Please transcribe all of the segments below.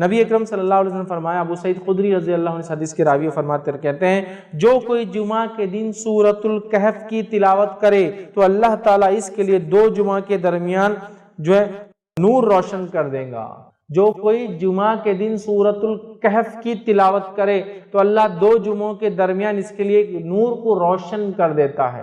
نبی اکرم صلی اللہ علیہ وسلم فرمایا، ابو سعید خدری رضی اللہ عنہ حدیث کے راوی فرماتے کہتے ہیں، جو کوئی جمعہ کے دن سورۃ الکہف کی تلاوت کرے تو اللہ تعالیٰ اس کے لیے 2 جمعہ کے درمیان جو ہے نور روشن کر دے گا۔ جو کوئی جمعہ کے دن سورۃ الکہف کی تلاوت کرے تو اللہ 2 جمعوں کے درمیان اس کے لیے نور کو روشن کر دیتا ہے۔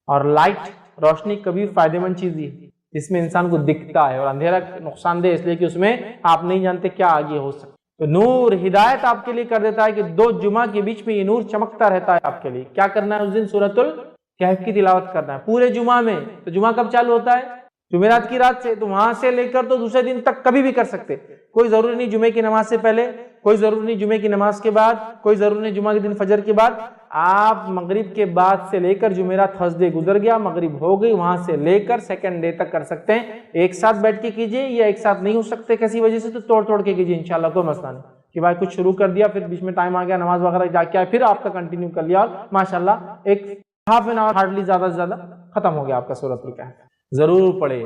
اور لائٹ، روشنی کبھی فائدہ مند چیز ہے، اس میں انسان کو دکھتا ہے، اور اندھیرا نقصان دہ اس لیے کہ اس میں آپ نہیں جانتے کیا آگے ہو سکتا۔ تو نور ہدایت آپ کے لیے کر دیتا ہے کہ 2 جمعہ کے بیچ میں یہ نور چمکتا رہتا ہے آپ کے لیے۔ کیا کرنا ہے اس دن؟ سورۃ الکہف کی تلاوت کرنا ہے پورے جمعہ میں۔ تو جمعہ کب چالو ہوتا ہے؟ جمعرات کی رات سے، تو وہاں سے لے کر تو دوسرے دن تک کبھی بھی کر سکتے، کوئی ضروری نہیں جمعے کی نماز سے پہلے، کوئی ضروری نہیں جمعے کی نماز کے بعد، کوئی ضروری نہیں جمعہ کے دن فجر کے بعد۔ آپ مغرب کے بعد سے لے کر جمعرات تھرسڈے گزر گیا، مغرب ہو گئی، وہاں سے لے کر سیکنڈ ڈے تک کر سکتے ہیں۔ ایک ساتھ بیٹھ کے کیجئے، یا ایک ساتھ نہیں ہو سکتے کسی وجہ سے تو توڑ کے کیجئے، انشاءاللہ کوئی مسئلہ نہیں کہ بھائی کچھ شروع کر دیا، پھر بیچ میں ٹائم آ گیا، نماز وغیرہ جا کے آئے، پھر آپ کا کنٹینیو کر لیا، اور ماشاءاللہ ایک ہاف این آور ہارڈلی زیادہ سے زیادہ ختم ہو گیا آپ کا سورۃ الکہف۔ ضرور پڑھے۔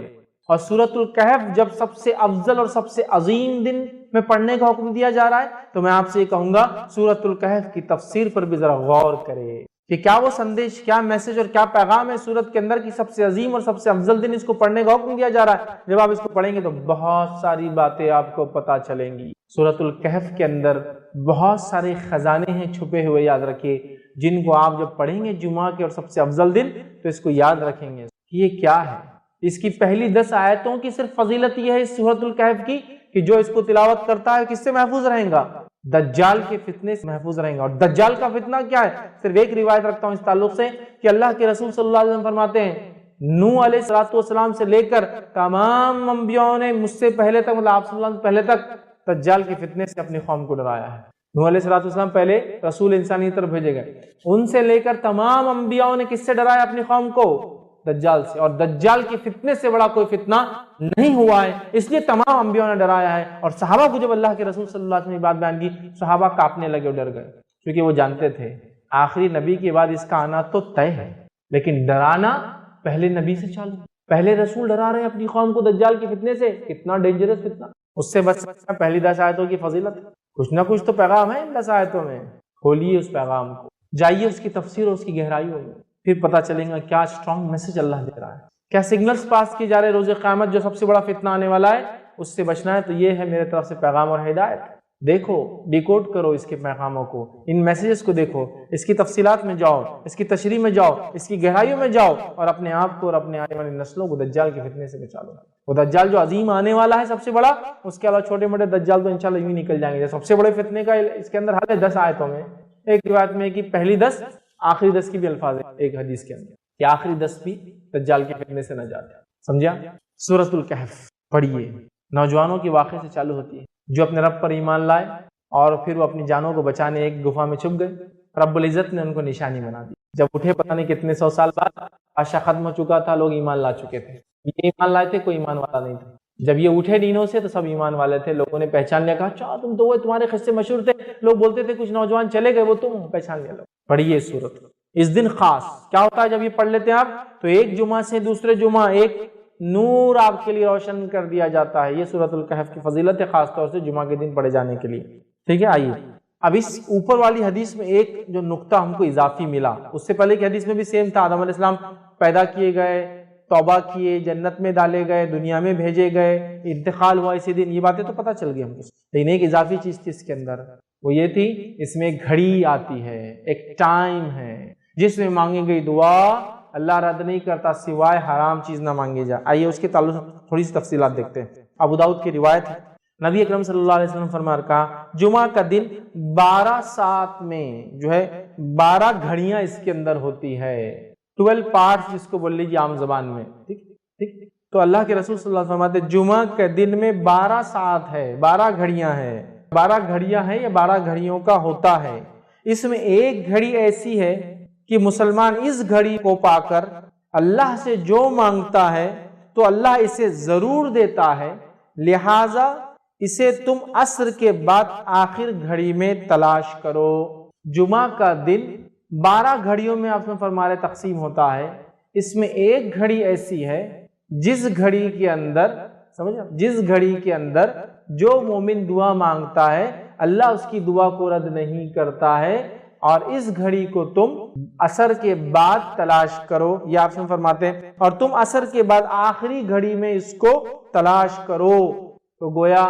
اور سورۃ الکہف جب سب سے افضل اور سب سے عظیم دن میں پڑھنے کا حکم دیا جا رہا ہے تو میں آپ سے یہ کہوں گا سورۃ الکہف کی تفسیر پر بھی ذرا غور کرے کہ کیا وہ سندیش، کیا میسج اور کیا پیغام ہے سورت کے اندر کی سب سے عظیم اور سب سے افضل دن اس کو پڑھنے کا حکم دیا جا رہا ہے۔ جب آپ اس کو پڑھیں گے تو بہت ساری باتیں آپ کو پتہ چلیں گی۔ سورۃ الکہف کے اندر بہت سارے خزانے ہیں چھپے ہوئے، یاد رکھیے، جن کو آپ جب پڑھیں گے جمعہ کے اور سب سے افضل دن تو اس کو یاد رکھیں گے کہ یہ کیا ہے۔ اس کی پہلی 10 آیتوں کی صرف فضیلت یہ ہے اس سورۃ الکہف کی کہ جو اس کو تلاوت کرتا ہے کس سے محفوظ رہیں گا؟ دجال کے فتنے سے محفوظ رہیں گا۔ اور دجال کا فتنہ کیا ہے؟ صرف ایک روایت رکھتا ہوں اس تعلق سے کہ اللہ کے رسول صلی اللہ علیہ وسلم فرماتے ہیں، نوح علیہ السلام سے لے کر تمام انبیاءوں نے مجھ سے پہلے تک، مطلب آپ صلی اللہ علیہ وسلم پہلے تک دجال کے فتنے سے اپنی قوم کو ڈرایا ہے۔ نوح علیہ السلام پہلے رسول انسانی طرف بھیجے گئے، ان سے لے کر تمام انبیاءوں نے کس سے ڈرایا اپنی قوم کو؟ دجال سے۔ اور دجال کے فتنے سے بڑا کوئی فتنہ نہیں ہوا ہے، اس لیے تمام انبیاءوں نے ڈرایا ہے۔ اور صحابہ کو جب اللہ کے رسول صلی اللہ علیہ وسلم نے بات بیان کی، صحابہ کانپنے لگے اور ڈر گئے، کیونکہ وہ جانتے تھے آخری نبی کے بعد اس کا آنا تو طے ہے، لیکن ڈرانا پہلے نبی سے چالو، پہلے رسول ڈرا رہے ہیں اپنی قوم کو دجال کے فتنے سے۔ کتنا ڈینجرس فتنہ، اس سے بچنا پہلی 10 آیتوں کی فضیلت۔ کچھ نہ کچھ تو پیغام ہے ان 10 آیتوں میں، کھولیے اس پیغام کو، جائیے اس کی تفسیر اور اس کی گہرائیوں میں، پھر پتہ چلے گا کیا اسٹرانگ میسج اللہ دے رہا ہے، کیا سگنلز پاس کی جا رہے روز قیامت جو سب سے بڑا فتنہ آنے والا ہے اس سے بچنا ہے۔ تو یہ ہے میرے طرف سے پیغام اور ہدایت۔ دیکھو، ڈیکوڈ کرو اس کے پیغاموں کو، ان میسیجز کو دیکھو، اس کی تفصیلات میں جاؤ، اس کی تشریح میں جاؤ، اس کی گہرائیوں میں جاؤ، اور اپنے آپ کو اور اپنے آنے والی نسلوں کو دجال کے فتنے سے بچا لو۔ وہ دجال جو عظیم آنے والا ہے سب سے بڑا، اس کے علاوہ چھوٹے موٹے دجال تو انشاءاللہ یوں نکل جائیں گے۔ سب سے بڑے فتنے کا اس کے اندر حل ہے 10 آیتوں میں۔ ایک روایت میں کہ پہلی 10 آخری 10 کی بھی الفاظ ہے ایک حدیث کے اندر کہ آخری 10 بھی دجال کے فتنے سے نہ جاتے۔ سمجھا؟ سورۃ الکہف پڑھیے، نوجوانوں کے واقعے سے چالو ہوتی ہے جو اپنے رب پر ایمان لائے اور پھر وہ اپنی جانوں کو بچانے ایک گفا میں چھپ گئے، رب العزت نے ان کو نشانی بنا دی۔ جب اٹھے پتہ نہیں کتنے 100 سال بعد، بادشاہ ختم ہو چکا تھا، لوگ ایمان لا چکے تھے، یہ ایمان لائے تھے، کوئی ایمان والا نہیں تھا۔ جب یہ اٹھے دینوں سے تو سب ایمان والے تھے، لوگوں نے پہچان لیا، کہا اچھا تم تو وہ، تمہارے قصے مشہور تھے، لوگ بولتے تھے کچھ نوجوان چلے گئے، وہ تم پہچان لیا۔ لوگ پڑھیے سورت۔ اس دن خاص کیا ہوتا ہے جب یہ پڑھ لیتے ہیں آپ تو ایک جمعہ سے دوسرے جمعہ ایک نور آپ کے لیے روشن کر دیا جاتا ہے۔ یہ سورۃ الکہف کی فضیلت ہے، خاص طور سے جمعہ کے دن پڑھے جانے کے لیے۔ ٹھیک ہے، آئیے اب اس اوپر والی حدیث میں ایک جو نقطہ ہم کو اضافی ملا، اس سے پہلے کی حدیث میں بھی سیم تھا، آدم علیہ السلام پیدا کیے گئے، توبہ کیے، جنت میں ڈالے گئے، دنیا میں بھیجے گئے، انتقال ہوا اسی دن، یہ باتیں تو پتہ چل گئی ہم کو، لیکن ایک اضافی چیز تھی اس کے اندر، وہ یہ تھی اس میں ایک گھڑی آتی ہے، ایک ٹائم ہے جس میں مانگی گئی دعا اللہ رد نہیں کرتا سوائے حرام چیز نہ مانگی جائے۔ آئیے اس کے تعلق سے تھوڑی سی تفصیلات دیکھتے ہیں۔ ابو داؤد کی روایت ہے، نبی اکرم صلی اللہ علیہ وسلم فرمایا، کہا جمعہ کا دن 12 ساعت میں جو ہے 12 گھڑیاں اس کے اندر ہوتی ہے، 12 پارٹس جس کو بول لیجیے عام زبان میں۔ ٹھیک، تو اللہ کے رسول صلی اللہ علیہ وسلم فرماتے جمعہ کے دن میں 12 ساعت ہے، 12 گھڑیاں ہیں، 12 گھڑیاں ہیں یا 12 گھڑیوں کا ہوتا ہے۔ اس میں ایک گھڑی ایسی ہے کہ مسلمان اس گھڑی کو پا کر اللہ سے جو مانگتا ہے تو اللہ اسے ضرور دیتا ہے، لہٰذا اسے تم عصر کے بعد آخر گھڑی میں تلاش کرو۔ جمعہ کا دن 12 گھڑیوں میں آپ نے فرمایا تقسیم ہوتا ہے، اس میں ایک گھڑی ایسی ہے جس گھڑی کے اندر جو مومن دعا مانگتا ہے اللہ اس کی دعا کو رد نہیں کرتا ہے، اور اس گھڑی کو تم عصر کے بعد تلاش کرو، یہ آپ سے فرماتے ہیں، اور تم عصر کے بعد آخری گھڑی میں اس کو تلاش کرو۔ تو گویا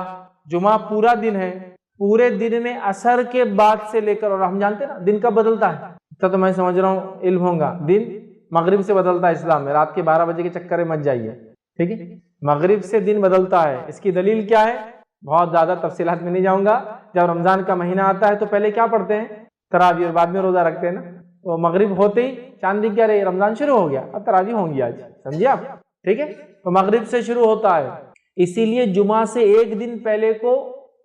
جمعہ پورا دن ہے، پورے دن میں عصر کے بعد سے لے کر، اور ہم جانتے ہیں نا دن کب بدلتا ہے، تو میں سمجھ رہا ہوں علم ہوگا، دن مغرب سے بدلتا ہے اسلام میں، رات کے 12 بجے کے چکر میں مت جائیے، ٹھیک ہے، مغرب سے دن بدلتا ہے۔ اس کی دلیل کیا ہے؟ بہت زیادہ تفصیلات میں نہیں جاؤں گا۔ جب رمضان کا مہینہ آتا ہے تو پہلے کیا پڑھتے ہیں؟ تراویح، اور بعد میں روزہ رکھتے ہیں نا، تو مغرب ہوتے ہی چاند دکھ کیا رہی، رمضان شروع ہو گیا، اب تراویح ہوں گی آج، سمجھے آپ، ٹھیک ہے، تو مغرب سے شروع ہوتا ہے۔ اسی لیے جمعہ سے ایک دن پہلے کو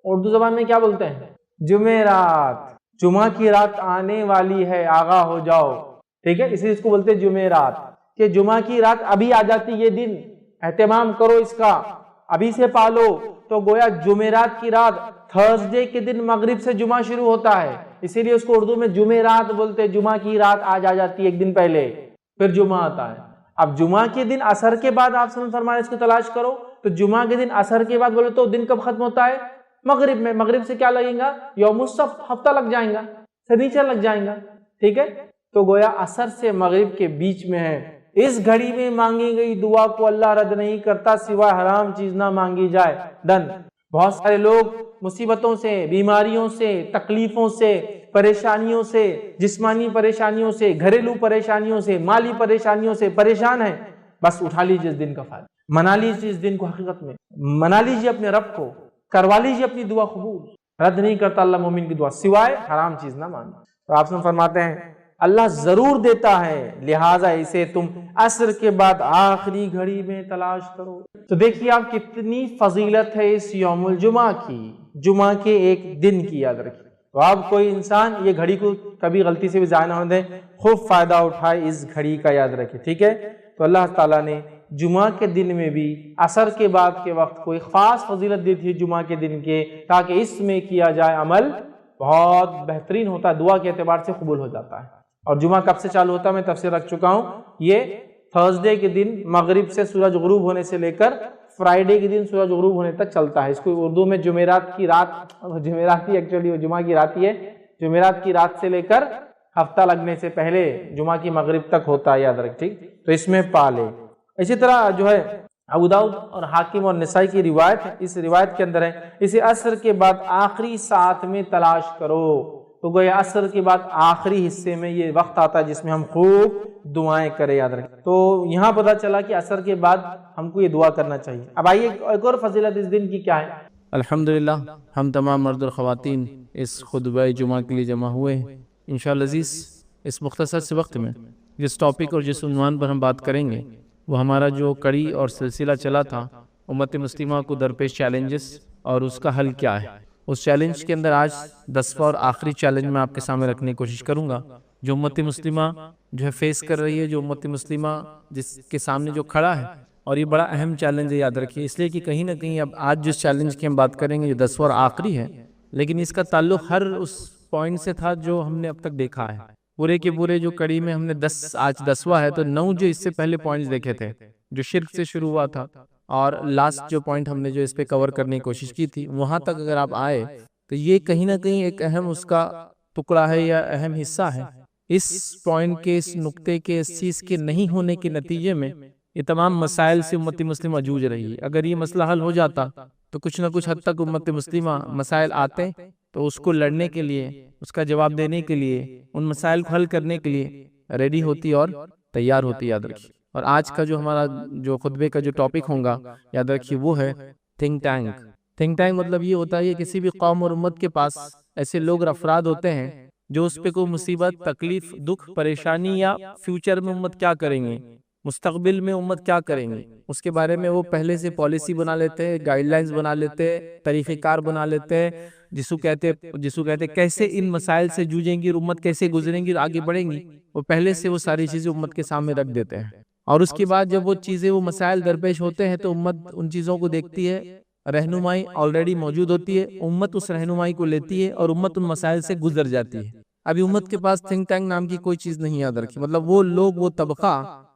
اردو زبان میں کیا بولتے ہیں؟ جمعرات، جمعہ کی رات آنے والی ہے، آگاہ ہو جاؤ، ٹھیک ہے، اسی اس کو بولتے ہیں جمعرات، کہ جمعہ کی رات ابھی آ جاتی، یہ دن اہتمام کرو اس کا، ابھی سے پالو۔ تو گویا جمعرات کی رات، تھرسڈے کے دن مغرب سے جمعہ شروع ہوتا ہے، اسی لیے اس کو اردو میں جمعرات بولتے ہیں، جمعہ کی رات آج آ جاتی ہے ایک دن پہلے، پھر جمعہ آتا ہے۔ اب جمعہ کے دن عصر کے بعد آپ سے فرمایا اس کو تلاش کرو، تو جمعہ کے دن عصر کے بعد بولے تو دن کب ختم ہوتا ہے؟ مغرب میں، مغرب سے کیا لگیں گا؟ یوم السبت، ہفتہ لگ جائیں گا، سنیچر لگ جائیں گا، ٹھیک ہے، تو گویا عصر سے مغرب کے بیچ میں ہے۔ اس گھڑی میں مانگی گئی دعا کو اللہ رد نہیں کرتا سوائے حرام چیز نہ مانگی جائے، ڈن۔ بہت سارے لوگ مصیبتوں سے، بیماریوں سے، تکلیفوں سے، پریشانیوں سے، جسمانی پریشانیوں سے، گھریلو پریشانیوں سے، مالی پریشانیوں سے پریشان ہیں، بس اٹھا لیجیے اس دن کا فائدہ، منا لیجیے اس دن کو، حقیقت میں منا لیجیے اپنے رب کو، کروا لیجیے اپنی دعا قبول، رد نہیں کرتا اللہ مومن کی دعا سوائے حرام چیز نہ مانگے۔ تو آپ سے فرماتے ہیں اللہ ضرور دیتا ہے، لہٰذا اسے تم عصر کے بعد آخری گھڑی میں تلاش کرو۔ تو دیکھیے آپ کتنی فضیلت ہے اس یوم الجمعہ کی، جمعہ کے ایک دن کی، یاد رکھیے۔ تو آپ کوئی انسان یہ گھڑی کو کبھی غلطی سے بھی ضائع نہ ہونے دیں، خوب فائدہ اٹھائے اس گھڑی کا، یاد رکھیے، ٹھیک ہے۔ تو اللہ تعالیٰ نے جمعہ کے دن میں بھی عصر کے بعد کے وقت کوئی خاص فضیلت دی تھی جمعہ کے دن کے، تاکہ اس میں کیا جائے عمل بہت بہترین ہوتا ہے، دعا کے اعتبار سے قبول ہو جاتا ہے۔ اور جمعہ کب سے چالو ہوتا ہے میں تفسیر رکھ چکا ہوں، یہ تھرسڈے کے دن مغرب سے سورج غروب ہونے سے لے کر فرائیڈے کے دن سورج غروب ہونے تک چلتا ہے۔ اس کو اردو میں جمعرات کی رات، جمعرات ہی ایکچولی وہ جمعہ کی رات ہی ہے، جمعرات کی رات سے لے کر ہفتہ لگنے سے پہلے جمعہ کی مغرب تک ہوتا ہے، یاد رکھ، ٹھیک، تو اس میں پالے۔ اسی طرح جو ہے ابو داؤد اور حاکم اور نسائی کی روایت ہے، اس روایت کے اندر ہے اسے عصر کے بعد آخری ساعت میں تلاش کرو۔ تو گویا عصر کے بعد آخری حصے میں یہ وقت آتا ہے جس میں ہم خوب دعائیں کریں، یاد رکھیں۔ تو یہاں پتہ چلا کہ عصر کے بعد ہم کو یہ دعا کرنا چاہیے۔ اب آئیے ایک اور فضیلت اس دن کی کیا ہے۔ الحمدللہ ہم تمام مرد اور خواتین اس خطبہ جمعہ کے لیے جمع ہوئے ہیں۔ انشاءاللہ عزیز اس مختصر سے وقت میں جس ٹاپک اور جس عنوان پر ہم بات کریں گے وہ ہمارا جو کڑی اور سلسلہ چلا تھا، امت مسلمہ کو درپیش چیلنجز اور اس کا حل کیا ہے۔ اس چیلنج کے اندر آج 10واں اور آخری چیلنج میں آپ کے سامنے رکھنے کی کوشش کروں گا، جو امت مسلمہ جو ہے فیس کر رہی ہے، جو امت مسلمہ جس کے سامنے جو کھڑا ہے، اور یہ بڑا اہم چیلنج ہے، یاد رکھیے، اس لیے کہ کہیں نہ کہیں اب آج جس چیلنج کی ہم بات کریں گے جو 10واں اور آخری ہے، لیکن اس کا تعلق ہر اس پوائنٹ سے تھا جو ہم نے اب تک دیکھا ہے۔ پورے کے پورے جو کڑی میں ہم نے آج 10واں ہے، تو 9 جو اس سے پہلے پوائنٹس دیکھے تھے جو شرک سے شروع ہوا تھا، اور لاسٹ جو پوائنٹ ہم نے جو اس پہ کور کرنے کی کوشش کی تھی، وہاں تک اگر آپ آئے تو یہ کہیں نہ کہیں ایک اہم اس کا ٹکڑا ہے یا اہم حصہ ہے۔ اس پوائنٹ کے، اس نقطے کے، اس چیز کے نہیں ہونے کے نتیجے میں یہ تمام مسائل سے امت مسلمہ جوجھ رہی ہے۔ اگر یہ مسئلہ حل ہو جاتا تو کچھ نہ کچھ حد تک امت مسلمہ مسائل آتے تو اس کو لڑنے کے لیے، اس کا جواب دینے کے لیے، ان مسائل کو حل کرنے کے لیے ریڈی ہوتی اور تیار ہوتی، یاد رکھیے۔ اور آج کا جو ہمارا جو خطبے کا جو ٹاپک ہوگا، یاد رکھیے، وہ ہے تھنک ٹینک۔ تھنک ٹینک مطلب یہ ہوتا ہے کہ کسی بھی قوم اور امت کے پاس ایسے لوگ اور افراد ہوتے ہیں جو اس پہ کوئی مصیبت، تکلیف، دکھ، پریشانی یا فیوچر میں امت کیا کریں گے، مستقبل میں امت کیا کریں گے، اس کے بارے میں وہ پہلے سے پالیسی بنا لیتے ہیں، گائیڈ لائنز بنا لیتے ہیں، طریقہ کار بنا لیتے ہیں، جسو کہتے کیسے ان مسائل سے جوجیں گی اور امت کیسے گزریں گی اور آگے بڑھیں گی، وہ پہلے سے وہ ساری چیزیں امت کے سامنے رکھ دیتے ہیں۔ اور اس کے بعد جب وہ چیزیں، وہ مسائل درپیش ہوتے ہیں تو امت ان چیزوں کو دیکھتی ہے، رہنمائی آلریڈی موجود ہوتی ہے، امت اس رہنمائی کو لیتی ہے اور امت ان مسائل سے گزر جاتی ہے۔ ابھی امت کے پاس تھنک ٹینک نام کی کوئی چیز نہیں، یاد رکھی، مطلب وہ لوگ، وہ طبقہ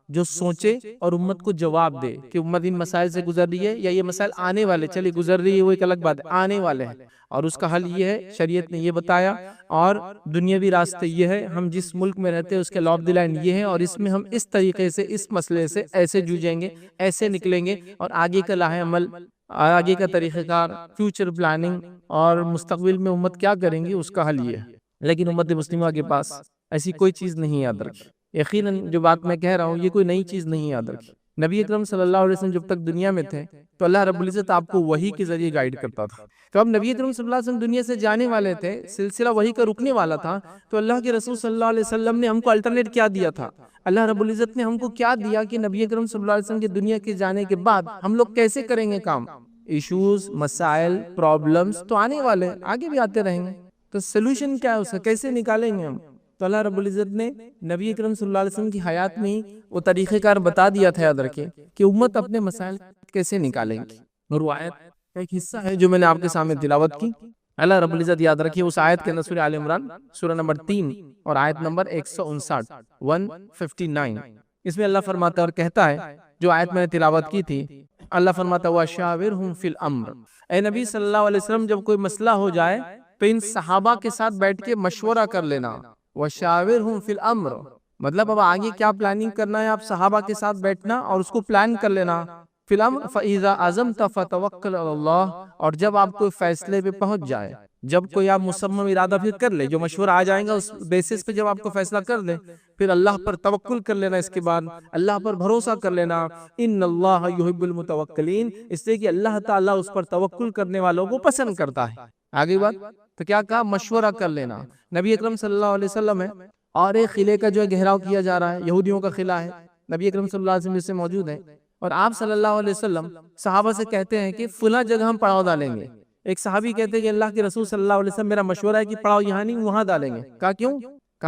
جو سوچے اور امت کو جواب دے کہ امت ان مسائل سے گزر رہی ہے یا یہ مسائل آنے والے، چلے گزر رہی ہے وہ ایک الگ بات ہے، آنے والے ہیں اور اس کا حل یہ ہے، شریعت نے یہ بتایا، اور دنیاوی راستے یہ ہے، ہم جس ملک میں رہتے ہیں اس کے لا آف دی لینڈ یہ ہے، اور اس میں ہم اس طریقے سے اس مسئلے سے ایسے جوجیں گے، ایسے نکلیں گے، اور آگے کا لاہ عمل، آگے کا طریقہ کار، فیوچر پلاننگ اور مستقبل میں امت کیا کریں گی اس کا حل یہ ہے۔ لیکن امت مسلمہ کے پاس ایسی کوئی چیز نہیں یاد رکھی۔ یقیناً جو بات میں کہہ رہا ہوں یہ کوئی نئی چیز نہیں یاد رکھی۔ نبی اکرم صلی اللہ علیہ وسلم جب تک دنیا میں تھے تو اللہ رب العزت آپ کو وحی کے ذریعے گائیڈ کرتا تھا۔ تو اب نبی اکرم صلی اللہ علیہ وسلم دنیا سے جانے والے تھے، سلسلہ وحی کا رکنے والا تھا، تو اللہ کے رسول صلی اللہ علیہ وسلم نے ہم کو الٹرنیٹ کیا دیا تھا؟ اللہ رب العزت نے ہم کو کیا دیا کہ نبی اکرم صلی اللہ علیہ وسلم کے دنیا کے جانے کے بعد ہم لوگ کیسے کریں گے کام؟ ایشوز، مسائل، پرابلمز تو آنے والے، آگے بھی آتے رہیں گے، تو سلوشن کیا ہے اس کا، کیسے نکالیں گے ہم؟ تو اللہ رب العزت نے نبی اکرم صلی اللہ علیہ وسلم کی حیات میں ہی وہ طریقہ کار بتا دیا تھا، یاد رکھیں کہ امت اپنے مسائل کیسے نکالیں گی۔ اور وہ آیت کا ایک حصہ ہے جو میں نے آپ کے سامنے تلاوت کی، اللہ رب العزت یاد رکھیے اس آیت کے اندر، سورہ آل عمران سورہ نمبر 3 اور آیت نمبر 159 اس میں اللہ فرماتا ہے اور کہتا ہے، جو آیت میں نے تلاوت کی تھی، اللہ فرماتا ہے وَشَاوِرْهُمْ فِي الْأَمْرِ، اے نبی صلی اللہ علیہ وسلم جب کوئی مسئلہ ہو جائے تو ان صحابہ کے ساتھ بیٹھ کے مشورہ کر لینا۔ وَشَاوِرْهُمْ فِي الْأَمْرِ مطلب اب آگے کیا پلاننگ کرنا ہے، آپ صحابہ کے ساتھ بیٹھنا اور اس کو پلان کر لینا۔ فِي الْأَمْرِ فَإِذَا عَزَمْتَ فَتَوَكَّلْ عَلَى اللَّهِ اور جب آپ کوئی فیصلے پہ پہنچ جائے، جب کوئی آپ مصمم ارادہ پھر کر لے، جو مشورہ آ جائیں گا اس بیسس پہ جب آپ کو فیصلہ کر لے، پھر اللہ پر توکل کر لینا، اس کے بعد اللہ پر بھروسہ کر لینا۔ ان اللہ یحب المتوکلین، اس لیے کہ اللہ تعالیٰ اس پر توکل کرنے والوں کو پسند کرتا ہے۔ آگے بات تو کیا کہا، مشورہ کر لینا۔ نبی اکرم صلی اللہ علیہ وسلم ہے اور ایک قلعے کا جو ہے گھیراؤ کیا جا رہا ہے، یہودیوں کا قلعہ ہے، نبی اکرم صلی اللہ علیہ وسلم جس سے موجود ہے، اور آپ صلی اللہ علیہ وسلم صحابہ سے کہتے ہیں کہ فلاں جگہ ہم پڑاؤ ڈالیں گے۔ ایک صحابی کہتے ہیں کہ اللہ کے رسول صلی اللہ علیہ وسلم میرا مشورہ ہے کہ پڑاؤ یہاں نہیں وہاں ڈالیں گے۔ کہا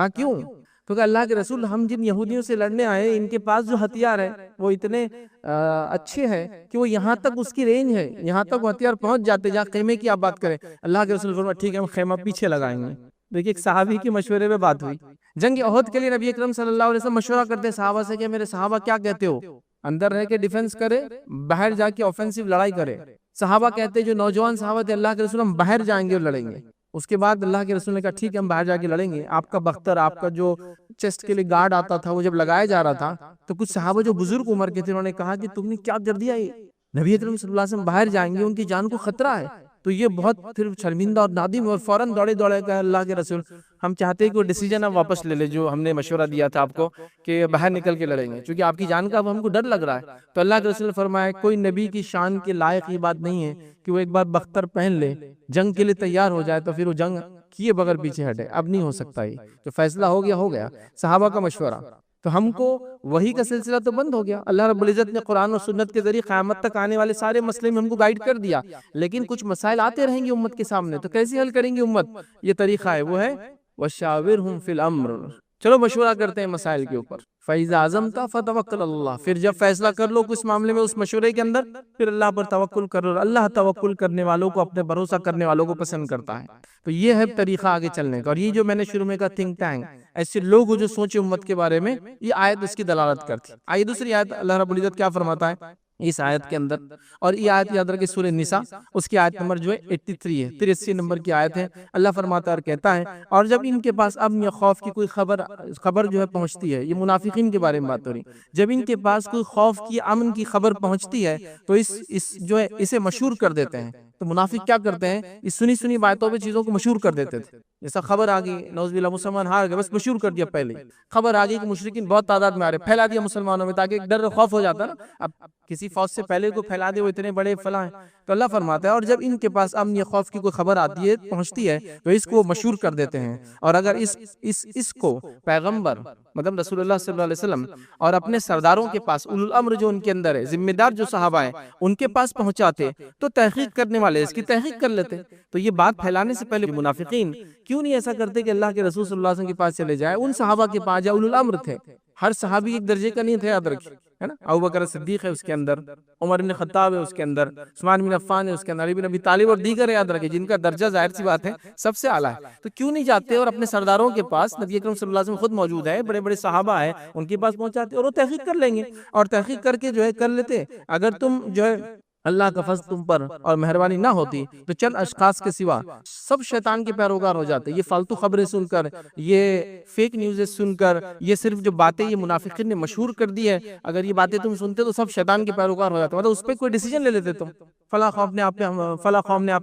کیوں؟ تو کہ اللہ کے رسول ہم جن یہودیوں سے لڑنے آئے ان کے پاس جو ہتھیار ہے وہ اتنے اچھے ہیں کہ وہ یہاں تک اس کی رینج ہے، یہاں تک وہ ہتھیار پہنچ جاتے، جہاں خیمے کی آپ بات کریں۔ اللہ کے رسول فرمایا ٹھیک ہے ہم خیمہ پیچھے لگائیں گے۔ دیکھیے ایک صحابی کے مشورے پہ بات ہوئی۔ جنگ احد کے لیے نبی اکرم صلی اللہ علیہ وسلم مشورہ کرتے صحابہ سے کہ میرے صحابہ کیا کہتے ہو، اندر رہ کے ڈیفنس کرے، باہر جا کے آفینسو لڑائی کرے؟ صحابہ کہتے جو نوجوان صحابہ تھے، اللہ کے رسول ہم باہر جائیں گے اور لڑیں گے۔ اس کے بعد اللہ کے رسول نے کہا ٹھیک ہے ہم باہر جا کے لڑیں گے۔ آپ کا بختر، آپ کا جو چیسٹ کے لیے گارڈ آتا تھا، وہ جب لگایا جا رہا تھا تو کچھ صحابہ جو بزرگ عمر کے تھے انہوں نے کہا کہ تم نے کیا کر دیا، یہ نبی اکرم صلی اللہ علیہ وسلم باہر جائیں گے، ان کی جان کو خطرہ ہے۔ تو یہ بہت پھر شرمندہ اور نادم، اور فوراً دوڑے کہا اللہ کے رسول ہم چاہتے ہیں کہ وہ ڈیسیجن آپ واپس لے لے جو ہم نے مشورہ دیا تھا آپ کو کہ باہر نکل کے لڑیں گے، چونکہ آپ کی جان کا اب ہم کو ڈر لگ رہا ہے۔ تو اللہ کے رسول نے فرمایا کوئی نبی کی شان کے لائق یہ بات نہیں ہے کہ وہ ایک بار بختر پہن لے، جنگ کے لیے تیار ہو جائے تو پھر وہ جنگ کیے بغیر پیچھے ہٹے، اب نہیں ہو سکتا۔ ہی تو فیصلہ ہو گیا صحابہ کا مشورہ، تو ہم کو وحی کا سلسلہ تو بند ہو گیا۔ اللہ رب العزت نے قرآن اور سنت کے ذریعے قیامت تک آنے والے سارے مسئلے میں ہم کو گائیڈ کر دیا، لیکن کچھ مسائل آتے رہیں گے امت کے سامنے، تو کیسے حل کریں گے امت؟ یہ طریقہ ہے، وہ ہے وَشَاوِرْهُمْ فِي الْأَمْرِ، چلو مشورہ کرتے ہیں مسائل کے اوپر۔ فَإِذَا عَزَمْتَ فَتَوَكَّلْ عَلَى اللَّهِ، پھر جب فیصلہ کر لو اس معاملے میں، اس مشورے کے اندر، پھر اللہ پر توکل کرو۔ اللہ توکل کرنے والوں کو، اپنے بھروسہ کرنے والوں کو پسند کرتا ہے۔ تو یہ ہے طریقہ آگے چلنے کا، اور یہ جو میں نے شروع میں کہا تھنک ٹینک، ایسے لوگ جو سوچے امت کے بارے میں، یہ آیت اس کی دلالت کرتی۔ آئیے دوسری آیت اللہ رب العزت کیا فرماتا ہے اس آیت کے اندر، اور یہ آیت یاد رکھیں سورہ نساء، اس کی آیت نمبر جو ہے 83 ہے، 83 نمبر کی آیت ہے۔ اللہ فرماتا ہے اور کہتا ہے اور جب ان کے پاس امن یا خوف کی کوئی خبر جو ہے پہنچتی ہے، یہ منافقین کے بارے میں بات ہو رہی، جب ان کے پاس کوئی خوف کی، امن کی خبر پہنچتی ہے تو اس جو ہے اسے مشہور کر دیتے ہیں۔ تو منافق کیا کرتے ہیں، اس سنی باتوں پہ چیزوں کو مشہور کر دیتے تھے۔ جیسا خبر آ گئی نعوذ باللہ مسلمان ہار گئے، بس مشہور کر دیا، پہلے خبر آ گئی کہ مشرکین بہت تعداد میں آ رہے، پھیلا دیا مسلمانوں میں، تاکہ ایک ڈر خوف ہو جاتا نا، اب کسی فوج سے پہلے کو پھیلا دے وہ اتنے بڑے فلاں ہیں۔ تو اللہ فرماتا ہے اور جب ان کے پاس امن یا خوف کی کوئی خبر آتی ہے، پہنچتی ہے، تو اس کو مشہور کر دیتے ہیں، اور اگر اس کو پیغمبر مطلب رسول اللہ صلی اللہ علیہ وسلم اور اپنے سرداروں کے پاس، اولو الامر جو ان کے اندر ہے، ذمہ دار جو صحابہ ہیں، ان کے پاس پہنچاتے تو تحقیق کرنے والے اس کی تحقیق کر لیتے۔ تو یہ بات پھیلانے سے پہلے منافقین کیوں نہیں ایسا کرتے کہ اللہ کے رسول صلی اللہ علیہ وسلم کے پاس چلے جائے، ان صحابہ کے پاس جائے، اولو الامر تھے، ہر صحابی ایک درجے کا نہیں تھا، یاد رکھیں۔ ہے نا، ابو بکر صدیق ہے اس کے اندر، عمر بن خطاب ہے اس کے اندر، عثمان بن عفان ہے اس کے اندر، علی بن ابی طالب اور دیگر یاد رکھے جن کا درجہ ظاہر سی بات ہے سب سے اعلیٰ ہے. تو کیوں نہیں جاتے اور اپنے سرداروں کے پاس، نبی اکرم صلی اللہ علیہ وسلم خود موجود ہے، بڑے بڑے صحابہ ہیں، ان کے پاس پہنچاتے اور وہ تحقیق کر لیں گے، اور تحقیق کر کے جو ہے کر لیتے. اگر تم جو ہے اللہ کا فضل تم پر اور مہربانی نہ ہوتی تو چند اشخاص کے سوا سب شیطان کے پیروکار ہو جاتے. یہ فالتو خبریں سن کر، یہ فیک نیوزیں سن کر، یہ صرف جو باتیں یہ منافقین نے مشہور کر دی ہے، اگر یہ باتیں تم سنتے تو سب شیطان کے پیروکار ہو جاتے. مطلب اس پہ کوئی ڈیسیجن لے لیتے تم، فلاں قوم نے آپ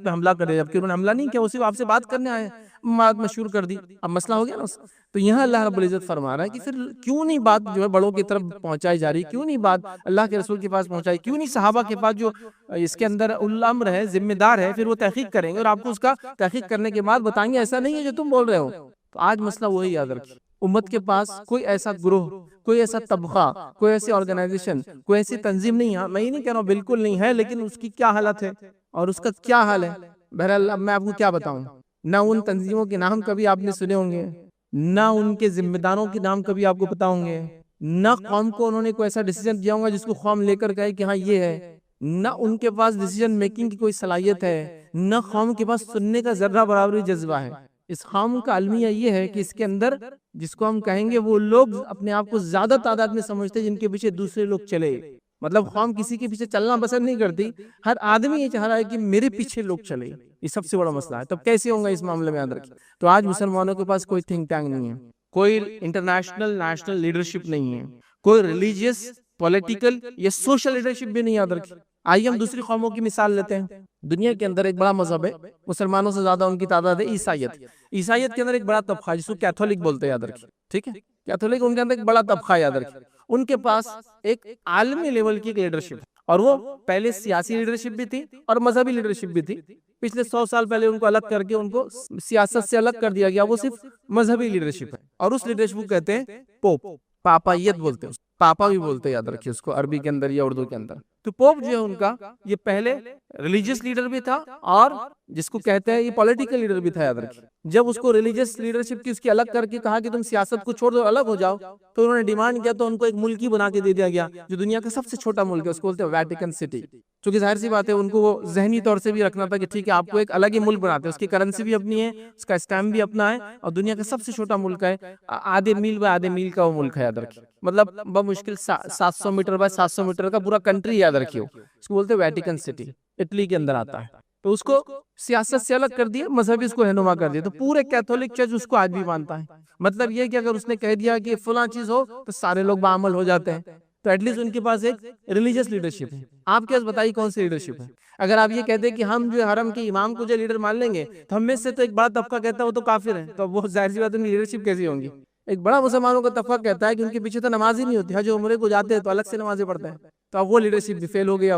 پہ حملہ کر دیا، جبکہ انہوں نے حملہ نہیں کیا، وہ صرف آپ سے بات کرنے آئے، بات مشہور کر دی، اب مسئلہ ہو گیا نا. تو یہاں اللہ رب العزت فرما رہا ہے کہ پھر کیوں نہیں بات جو ہے بڑوں کی طرف پہنچائی جا رہی، کیوں نہیں بات اللہ کے رسول کے پاس پہنچائی، کیوں نہیں صحابہ کے پاس جو اس کے اندر الامر ہے، ذمہ دار ہے، پھر وہ تحقیق کریں گے اور آپ کو اس کا تحقیق کرنے کے بعد بتائیں گے ایسا نہیں ہے جو تم بول رہے ہو. تو آج مسئلہ وہی یاد رکھیے، امت کے پاس کوئی ایسا گروہ، کوئی ایسا طبقہ، کوئی ایسی آرگنائزیشن، کوئی ایسی تنظیم نہیں ہے. میں یہ نہیں کہہ رہا ہوں بالکل نہیں ہے، لیکن اس کی کیا حالت ہے اور اس کا کیا حال ہے. بہرحال اب میں آپ کو کیا بتاؤں، نہ ان تنظیموں کے نام کبھی آپ نے سنے ہوں گے، نہ ان کے ذمہ داروں کے نام کبھی آپ کو پتا ہوں گے، نہ قوم کو انہوں نے کوئی ایسا ڈیسیجن دیا ہوگا جس کو قوم لے کر کہے کہ ہاں یہ ہے، نہ ان کے پاس ڈیسیجن میکنگ کی کوئی صلاحیت ہے، نہ قوم کے پاس سننے کا ذرہ برابری جذبہ ہے. اس قوم کا المیہ یہ ہے کہ اس کے اندر جس کو ہم کہیں گے وہ لوگ اپنے آپ کو زیادہ تعداد میں سمجھتے جن کے پیچھے دوسرے لوگ چلے. مطلب قوم کسی کے پیچھے چلنا پسند نہیں کرتی، ہر آدمی یہ چاہ رہا ہے کہ میرے پیچھے لوگ چلے. یہ سب سے بڑا مسئلہ ہے. تب کیسے ہوں گا اس معاملے میں یاد رکھیں. تو آج مسلمانوں کے پاس کوئی تھنک ٹینک نہیں ہے، کوئی انٹرنیشنل نیشنل لیڈرشپ نہیں ہے، کوئی ریلیجیس، پولیٹیکل یا سوشل لیڈرشپ بھی نہیں یاد رکھی. آئیے ہم دوسری قوموں کی مثال لیتے ہیں. دنیا کے اندر ایک بڑا مذہب ہے، مسلمانوں سے زیادہ ان کی تعداد ہے، عیسائیت. عیسائیت کے اندر ایک بڑا طبقہ جس کو کیتھولک بولتے ہیں، یاد رکھیں. ٹھیک ہے، کیتھولک ان کے اندر ایک بڑا طبقہ، یاد رکھیں. ان کے پاس ایک عالمی لیول کی لیڈرشپ ہے، اور وہ پہلے سیاسی لیڈرشپ بھی تھی اور مذہبی لیڈرشپ بھی تھی. پچھلے 100 سال پہلے ان کو الگ کر کے ان کو سیاست سے الگ کر دیا گیا، وہ صرف مذہبی لیڈرشپ ہے. اور اس لیڈرشپ کو کہتے ہیں پوپ، پاپائیت بولتے ہیں، پاپا بھی بولتے ہیں، یاد رکھیے اس کو عربی کے اندر یا اردو کے اندر. تو پوپ جو ہے ان کا یہ پہلے ریلیجیس لیڈر بھی تھا اور جس کو کہتے ہیں یہ پولیٹیکل لیڈر بھی تھا، یاد رکھیے. جب اس کو ریلیجیس لیڈرشپ کی اس کی الگ کر کے کہا کہ تم سیاست کو چھوڑ دو، الگ ہو جاؤ، تو انہوں نے ڈیمانڈ کیا، تو ان کو ایک ملک ہی بنا کے دے دیا گیا جو دنیا کا سب سے چھوٹا ملک ہے، اس کو بولتے ہیں ویٹیکن سٹی. چونکہ ظاہر سی بات ہے ان کو وہ ذہنی طور سے بھی رکھنا تھا کہ ٹھیک ہے آپ کو ایک الگ ہی ملک بناتے ہیں، اس کی کرنسی بھی اپنی ہے، اس کا اسٹیمپ بھی اپنا ہے، اور دنیا کا سب سے چھوٹا ملک ہے، آدھے میل بائی آدھے میل کا وہ ملک ہے، یاد رکھیے. مطلب بمشکل 700 میٹر بائی 700 میٹر کا پورا کنٹری، یاد رکھیے. اس کو بولتے ہیں ویٹیکن سٹی، اٹلی کے اندر آتا ہے. تو اس کو سیاست سے الگ کر دیا، مذہبی اس کو رہنما کر دیا. تو پورے کیتھولک چرچ اس کو آج بھی مانتا ہے. مطلب یہ کہ اگر اس نے کہہ دیا کہ فلاں چیز ہو تو سارے لوگ بعمل ہو جاتے ہیں. تو ایٹ لیسٹ ان کے پاس ایک ریلیجیس لیڈرشپ ہے. آپ کے پاس بتائیے کون سی لیڈرشپ ہے؟ اگر آپ یہ کہتے ہیں کہ ہم جو حرم کے امام کو جو لیڈر مان لیں گے، تو ہم میں سے تو ایک بڑا طبقہ کہتا ہے وہ تو کافر ہے، تو وہ ظاہر سی بات ہے ان کی لیڈرشپ کیسی ہوں گی؟ ایک بڑا مسلمانوں کا طبقہ کہتا ہے کہ ان کے پیچھے تو نماز ہی نہیں ہوتی، حج عمرے کو جاتے ہیں تو الگ سے نمازیں پڑھتے ہیں. تو اب وہ لیڈرشپ بھی فیل ہو گئی.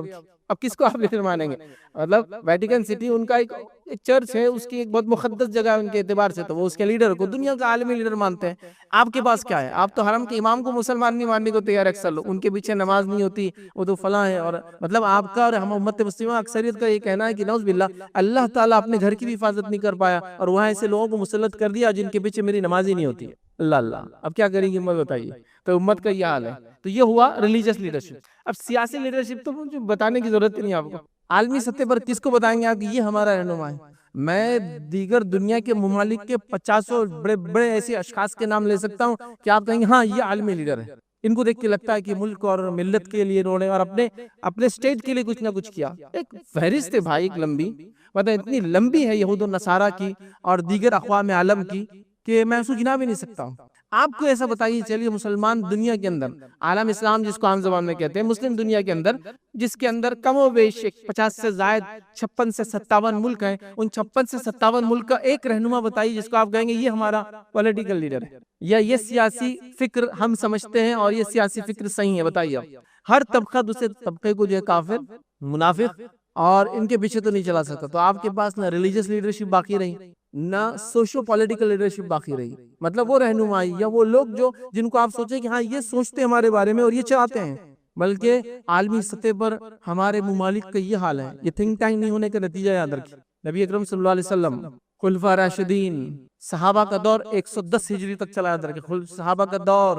اب کس کو آپ لیڈر مانیں گے؟ مطلب ویٹیکن سٹی ان کا ایک چرچ ہے، اس کی ایک بہت مقدس جگہ ہے ان کے اعتبار سے، تو وہ اس کے لیڈر کو دنیا کا عالمی لیڈر مانتے ہیں. آپ کے پاس کیا ہے؟ آپ تو حرم کے امام کو مسلمان نہیں ماننے کو تیار. اکثر لوگ ان کے پیچھے نماز نہیں ہوتی، وہ تو فلاں ہے. اور مطلب آپ کا اور ہم امت مسلمہ اکثریت کا یہ کہنا ہے کہ نعوذ باللہ اللہ تعالیٰ اپنے گھر کی بھی حفاظت نہیں کر پایا اور وہاں ایسے لوگوں کو مسلط کر دیا جن کے پیچھے میری نماز ہی نہیں ہوتی. اللہ اللہ، اب کیا کریں گی امت بتائیے. تو امت کا یہ حال ہے. تو یہ ہوا ریلیجیس لیڈرشپ. اب سیاسی لیڈرشپ تو مجھے بتانے کی ضرورت نہیں آپ کو. عالمی سطح پر کس کو بتائیں گے آپ کہ یہ ہمارا رہنما ہے؟ میں دیگر دنیا کے ممالک کے 50 بڑے بڑے ایسے اشخاص کے نام لے سکتا ہوں کہ آپ کہیں گے ہاں یہ عالمی لیڈر ہے. ان کو دیکھ کے لگتا ہے کہ ملک اور ملت کے لیے انہوں نے اور اپنے اسٹیٹ کے لیے کچھ نہ کچھ کیا. ایک فہرست ہے بھائی، ایک لمبی، مطلب اتنی لمبی ہے یہود و نصارہ کی اور دیگر اقوام عالم کی کہ میں اس کو گنا بھی نہیں سکتا ہوں. آپ کو ایسا بتائیے، چلیے مسلمان دنیا کے اندر، عالم اسلام جس کو عام زبان میں کہتے ہیں، مسلم دنیا کے اندر، جس کے اندر کم و بیش 50 سے زائد 56 سے 57 ملک ہیں، ان 56 سے 57 ملک کا ایک رہنما بتائیے جس کو آپ کہیں گے یہ ہمارا پولیٹیکل لیڈر ہے، یا یہ سیاسی فکر ہم سمجھتے ہیں اور یہ سیاسی فکر صحیح ہے. بتائیے آپ. ہر طبقہ دوسرے طبقے کو جو ہے کافر، منافق اور ان کے پیچھے تو نہیں چلا سکتا. تو آپ کے پاس نہ ریلیجیس لیڈرشپ باقی رہی، نہ سوشو پولیٹیکل لیڈرشپ باقی رہی. مطلب وہ رہنمائی یا وہ لوگ جو جن کو آپ سوچیں کہ ہاں یہ سوچتے ہمارے بارے میں اور یہ چاہتے ہیں، بلکہ عالمی سطح پر ہمارے ممالک کا یہ حال ہے. یہ تھنک ٹینک نہیں ہونے کا نتیجہ یاد رکھیں. نبی اکرم صلی اللہ علیہ وسلم، خلفاء راشدین، صحابہ کا دور 110 ہجری تک چلا، یاد رکھیں. صحابہ کا دور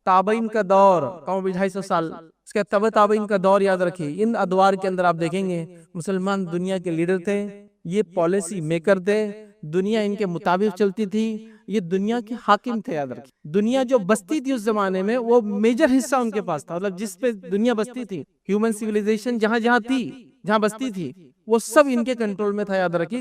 تابعین کا دور کم بھی 250 سال، اس کے تبع تابعین کا دور یاد رکھیے، ان ادوار کے اندر آپ دیکھیں گے مسلمان دنیا کے لیڈر تھے، یہ پالیسی میکر تھے، دنیا ان کے مطابق چلتی تھی، یہ دنیا کے حاکم تھے یاد رکھیے۔ دنیا جو بستی تھی اس زمانے میں وہ میجر حصہ ان کے پاس تھا، مطلب جس پہ دنیا بستی تھی، ہیومن سیویلائزیشن جہاں جہاں تھی، جہاں بستی تھی، وہ سب ان کے کنٹرول میں تھا یاد رکھیے۔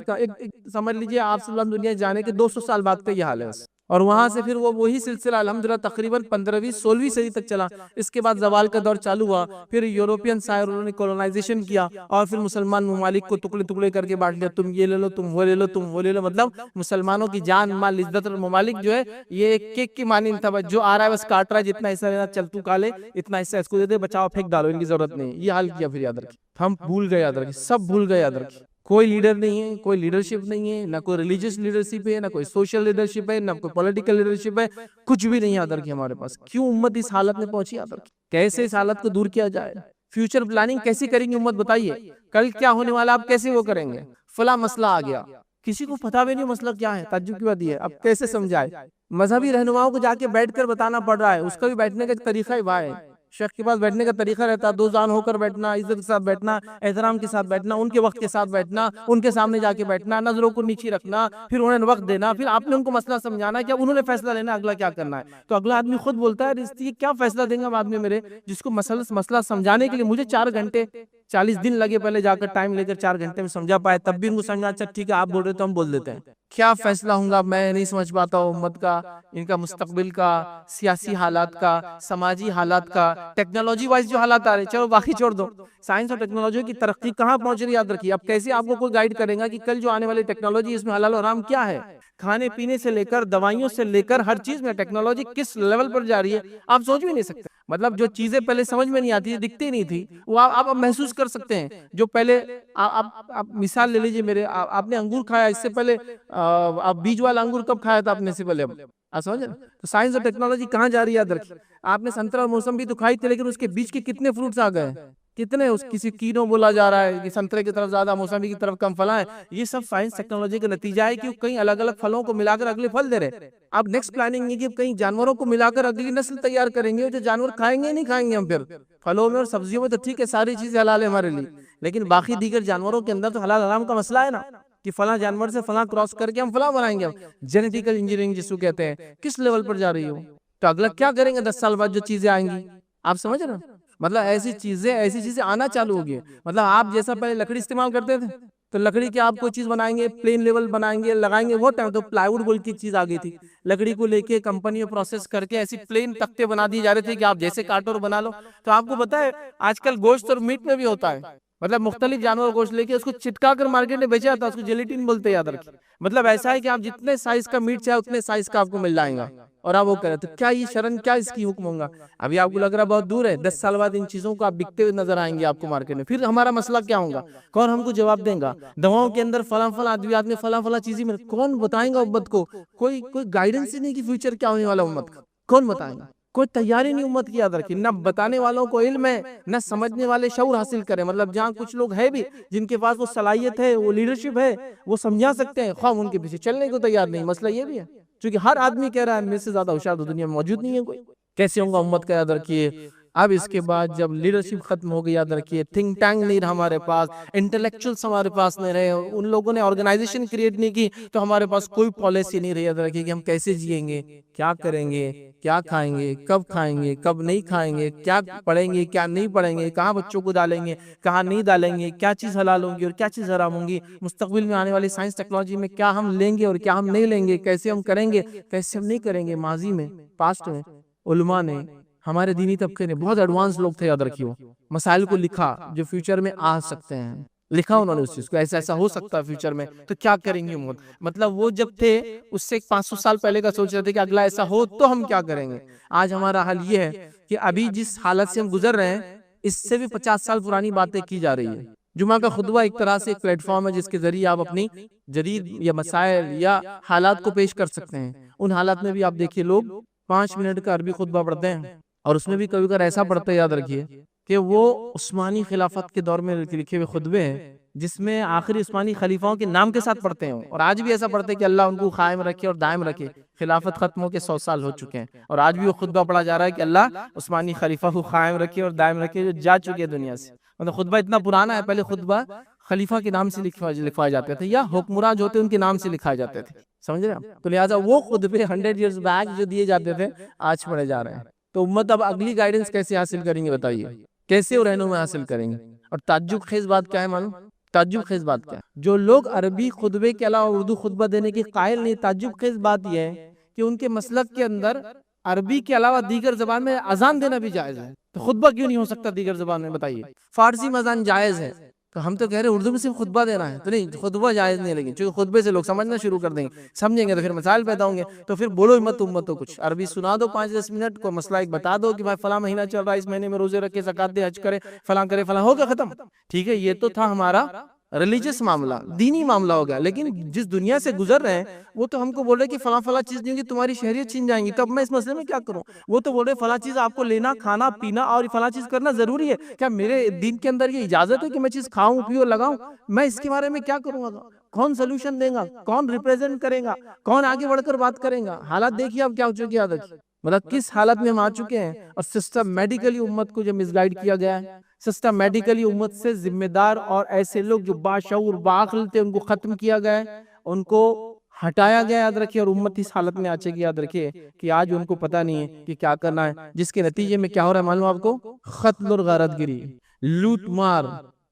سمجھ لیجئے آپ صلی اللہ علیہ وسلم دنیا جانے کے 200 سال بعد کا یہ حال ہے، اور وہاں سے پھر وہ وہی سلسلہ الحمدللہ تقریباً 15ویں 16ویں صدی تک چلا۔ اس کے بعد زوال کا دور چالو ہوا، پھر یوروپین سائروں نے کولونائزیشن کیا اور پھر مسلمان ممالک کو ٹکڑے ٹکڑے کر کے بانٹ لیا، تم یہ لے لو، تم وہ لے لو، تم وہ لے لو، مطلب مسلمانوں کی جان مال عزت اور ممالک جو ہے یہ ایک کیک کی مانند تھا، جو آ رہا ہے بس کاٹ رہا ہے، جتنا حصہ لینا چل تو کھا لے، اتنا حصہ اس کو دے دے، بچاؤ پھینک ڈالو، ان کی ضرورت نہیں، یہ حال کیا پھر یاد رکھیے۔ ہم بھول گئے یاد رکھیے، سب بھول گئے یاد رکھیے، کوئی لیڈر نہیں ہے، کوئی لیڈرشپ نہیں ہے، نہ کوئی ریلیجیس لیڈرشپ ہے، نہ کوئی سوشل لیڈرشپ ہے، نہ کوئی پولیٹیکل لیڈرشپ ہے، کچھ بھی نہیں یاد رکھیے ہمارے پاس۔ کیوں امت اس حالت میں پہنچی یاد رکھیے، کیسے اس حالت کو دور کیا جائے، فیوچر پلاننگ کیسی کریں گے امت بتائیے، کل کیا ہونے والا آپ کیسے وہ کریں گے، فلاں مسئلہ آ گیا، کسی کو پتہ بھی نہیں مسئلہ کیا ہے، تعجب کی بات یہ ہے، اب کیسے سمجھائے، مذہبی رہنماؤں کو جا کے بیٹھ کر بتانا پڑ رہا ہے، اس کا بھی بیٹھنے کا طریقہ ہی ہے، شیخ کے پاس بیٹھنے کا طریقہ رہتا ہے، دو زان ہو کر بیٹھنا، عزت کے ساتھ بیٹھنا، احترام کے ساتھ بیٹھنا، ان کے وقت کے ساتھ بیٹھنا، ان کے سامنے جا کے بیٹھنا، نظروں کو نیچی رکھنا، پھر انہیں وقت دینا، پھر آپ نے ان کو مسئلہ سمجھانا کہ اب انہوں نے فیصلہ لینا اگلا کیا کرنا ہے، تو اگلا آدمی خود بولتا ہے یہ کیا فیصلہ دیں گا آدمی میرے، جس کو مسئلہ سمجھانے کے لیے مجھے 4 گھنٹے 40 دن لگے، پہلے جا کر ٹائم لے کر 4 گھنٹے میں سمجھا پائے، تب بھی ان کو سمجھا اچھا ٹھیک ہے آپ بول رہے تو ہم بول دیتے ہیں، کیا فیصلہ ہوں گا میں نہیں سمجھ پاتا ہوں، امت کا، ان کا مستقبل کا، سیاسی حالات کا، سماجی حالات کا، ٹیکنالوجی وائز جو حالات آ رہے ہیں، چلو باقی چھوڑ دو، سائنس اور ٹیکنالوجی کی ترقی کہاں پہنچ رہی ہے یاد رکھیے، اب کیسے آپ کو کوئی گائیڈ کرے گا کہ کل جو آنے والی ٹیکنالوجی اس میں حلال و حرام کیا ہے، کھانے پینے سے لے کر دوائیوں سے لے کر ہر چیز میں ٹیکنالوجی کس لیول پر جا رہی ہے آپ سوچ بھی نہیں سکتے، مطلب جو چیزیں پہلے سمجھ میں نہیں آتی تھی، دکھتی نہیں تھی، وہ آپ اب محسوس کر سکتے ہیں، جو پہلے آپ مثال لے لیجئے میرے، آپ نے انگور کھایا اس سے پہلے، آپ بیج والا انگور کب کھایا تھا آپ نے سے پہلے، آپ سمجھ رہے ہیں، تو سائنس اور ٹیکنالوجی کہاں جا رہی ہے یاد رکھیے، آپ نے سنترا اور موسم بھی تو کھائی تھی، لیکن اس کے بیچ کے کتنے فروٹس آ گئے، کتنے، اس کسی کینوں بولا جا رہا ہے کہ سنترے کی طرف زیادہ، موسمی کی طرف کم فلاں ہے، یہ سب سائنس ٹیکنالوجی کا نتیجہ ہے کہ کئی الگ الگ پھلوں کو ملا کر اگلے پھل دے رہے، اب نیکسٹ پلاننگ یہ کہ کئی جانوروں کو ملا کر اگلی نسل تیار کریں گے، جو جانور کھائیں گے نہیں کھائیں گے ہم، پھر پھلوں میں اور سبزیوں میں تو ٹھیک ہے ساری چیزیں حلال ہے ہمارے لیے، لیکن باقی دیگر جانوروں کے اندر تو حلال حرام کا مسئلہ ہے نا، کہ فلاں جانور سے فلاں کراس کر کے ہم فلاں بنائیں گے، جینیٹیکل انجینئرنگ جس کو کہتے ہیں، کس لیول پر جا رہی ہو، تو اگلا کیا کریں گے 10 سال بعد جو چیزیں آئیں گی، آپ سمجھ رہے ہیں، مطلب ایسی چیزیں آنا چالو ہو گئی، مطلب آپ جیسا پہلے لکڑی استعمال کرتے تھے، تو لکڑی کی آپ کوئی چیز بنائیں گے، پلین لیول بنائیں گے، لگائیں گے، وہ ٹائم تو پلائی ووڈ بول کی چیز آ گئی تھی، لکڑی کو لے کے کمپنی میں پروسیس کر کے ایسی پلین تختے بنا دیے جا رہے تھے کہ آپ جیسے کاٹو اور بنا لو، تو آپ کو پتا ہے آج کل گوشت اور میٹ میں بھی ہوتا ہے، مطلب مختلف جانور گوشت لے کے اس کو چٹکا کر مارکیٹ میں بیچا جاتا ہے، اس کو جیلیٹن بولتے یاد رکھیں، مطلب ایسا ہے کہ آپ جتنے سائز کا میٹ چاہے اتنے سائز کا آپ کو مل جائے گا، اور آپ وہ کریں تو کیا یہ شرن، کیا اس کی حکم ہوگا، ابھی آپ کو لگ رہا بہت دور ہے، 10 سال بعد ان چیزوں کو آپ بکتے ہوئے نظر آئیں گے آپ کو مارکیٹ میں، پھر ہمارا مسئلہ کیا ہوگا، کون ہم کو جواب دیں گا، دواؤں کے اندر فلاں ادویات میں فلاں چیزیں میں کون بتائیں گا امت کو، کوئی گائیڈنس ہی نہیں کہ فیوچر کیا ہونے والا امت کا، کون بتائیں گا، کوئی تیاری نہیں امت کی یاد رکھی، نہ بتانے والوں کو علم ہے، نہ سمجھنے والے شعور حاصل کریں، مطلب جہاں کچھ لوگ ہیں بھی جن کے پاس وہ صلاحیت ہے، وہ لیڈرشپ ہے، وہ سمجھا سکتے ہیں، خواہ ان کے پیچھے چلنے کو تیار نہیں، مسئلہ یہ بھی ہے، چونکہ ہر آدمی کہہ رہا ہے میرے سے زیادہ ہوشیار تو دنیا میں موجود نہیں ہے کوئی، کیسے ہوں گا امت کا یاد رکھیے، اب اس کے بعد جب لیڈرشپ ختم ہو گئی یاد رکھیے، تھنک ٹینک نہیں رہا ہمارے پاس، انٹلیکچوئلس ہمارے پاس نہیں رہے، ان لوگوں نے آرگنائزیشن کریٹ نہیں کی، تو ہمارے پاس کوئی پالیسی نہیں رہی یاد رکھیے کہ ہم کیسے جئیں گے، کیا کریں گے، کیا کھائیں گے، کب نہیں کھائیں گے، کیا پڑھیں گے، کیا نہیں پڑھیں گے، کہاں بچوں کو ڈالیں گے، کہاں نہیں ڈالیں گے، کیا چیز حلال ہوں گی اور کیا چیز حرام ہوں گی، مستقبل میں آنے والی سائنس ٹیکنالوجی میں کیا ہم لیں گے اور کیا ہم نہیں لیں گے، کیسے ہم کریں گے، کیسے ہم نہیں کریں گے، ماضی میں، پاسٹ میں علماء نے، ہمارے دینی طبقے نے، بہت ایڈوانس لوگ تھے یاد رکھیو، مسائل کو لکھا جو فیوچر میں آ سکتے ہیں، لکھا انہوں نے اس چیز کو، ایسا ہو سکتا ہے فیوچر میں، تو کیا کریں گے امت، مطلب وہ جب تھے اس سے 500 سال پہلے کا سوچ رہے تھے کہ اگلا ایسا ہو تو ہم کیا کریں گے، آج ہمارا حل یہ ہے کہ ابھی جس حالت سے ہم گزر رہے ہیں اس سے بھی 50 سال پرانی باتیں کی جا رہی ہے، جمعہ کا خطبہ ایک طرح سے ایک پلیٹ فارم ہے جس کے ذریعے آپ اپنی جدید یا مسائل یا حالات کو پیش کر سکتے ہیں، ان حالات میں بھی آپ دیکھیے لوگ 5 منٹ کا عربی خطبہ پڑھتے ہیں، اور اس میں بھی کبھی کبھار ایسا پڑھتے یاد رکھیے کہ وہ عثمانی خلافت کے دور میں لکھے ہوئے خطبے ہیں جس میں آخری عثمانی خلیفاؤں کے نام کے ساتھ پڑھتے ہیں، اور آج بھی ایسا پڑھتے ہیں کہ اللہ ان کو قائم رکھے اور دائم رکھے. خلافت ختم ہو کے 100 سال ہو چکے ہیں، اور آج بھی وہ خطبہ پڑھا جا رہا ہے کہ اللہ عثمانی خلیفہ کو قائم رکھے اور دائم رکھے جو جا چکے ہیں دنیا سے. مطلب خطبہ اتنا پرانا ہے، پہلے خطبہ خلیفہ کے نام سے لکھوائے جاتے تھے، یا حکمراں جو ہوتے ان کے نام سے لکھائے جاتے تھے. سمجھ رہے ہیں؟ تو لہٰذا وہ خطبے 100 ایئرز بیک جو دیے جاتے تھے آج پڑھے جا رہے ہیں. تو امت اب اگلی گائیڈنس کیسے حاصل کریں گے بتائیے، کیسے وہ رہنما حاصل کریں گے؟ اور تعجب خیز بات کیا ہے معلوم؟ تعجب خیز بات کیا ہے؟ جو لوگ عربی خطبے کے علاوہ اردو خطبہ دینے کے قائل نہیں، تعجب خیز بات یہ ہے کہ ان کے مسلک کے اندر عربی کے علاوہ دیگر زبان میں اذان دینا بھی جائز ہے. تو خطبہ کیوں نہیں ہو سکتا دیگر زبان میں بتائیے؟ فارسی میں اذان جائز ہے، تو ہم تو کہہ رہے ہیں اردو میں صرف خطبہ دینا ہے. تو نہیں، خطبہ جائز نہیں، لیکن چونکہ خطبے سے لوگ سمجھنا شروع کر دیں گے، سمجھیں گے تو پھر مسائل پیدا ہوں گے. تو پھر بولو مت امت، کچھ عربی سنا دو 5-10 منٹ کو، مسئلہ ایک بتا دو کہ بھائی فلاں مہینہ چل رہا ہے، اس مہینے میں روزے رکھے، زکات دے، حج کرے، فلاں کرے، فلاں، ہو گیا ختم. ٹھیک ہے، یہ تو تھا ہمارا ریلیجس معاملہ، دینی معاملہ ہو گیا. لیکن جس دنیا سے گزر رہے ہیں وہ تو ہم کو بول رہے کہ فلاں فلاں چیز نہیں ہوگی تمہاری شہریت چھین جائیں گی، تو اب میں اس مسئلے میں کیا کروں؟ وہ تو بول رہے فلاں چیز آپ کو لینا، کھانا پینا اور فلاں چیز کرنا ضروری ہے. کیا میرے دین کے اندر یہ اجازت ہے کہ میں چیز کھاؤں پیوں لگاؤں؟ میں اس کے بارے میں کیا کروں گا؟ کون سلوشن دے گا؟ کون ریپریزنٹ کرے گا؟ کون آگے بڑھ کر بات کرے گا؟ حالات دیکھیے اب کیا ہو چکی ہے. مطلب کس حالت میں ہم آ چکے ہیں، اور سسٹمیٹیکلی امت کو جو مس گائیڈ کیا گیا ہے، سسٹمیٹیکلی امت سے ذمہ دار اور ایسے لوگ جو باشعور باعقل تھے ان کو ختم کیا گیا ہے، ان کو ہٹایا گیا. یاد رکھیے، اور امت اس حالت میں آ چکی ہے، یاد رکھیے کہ آج ان کو پتہ نہیں ہے کہ کیا کرنا ہے، جس کے نتیجے میں کیا ہو رہا ہے معلوم آپ کو؟ قتل اور غارت گری، لوٹ مار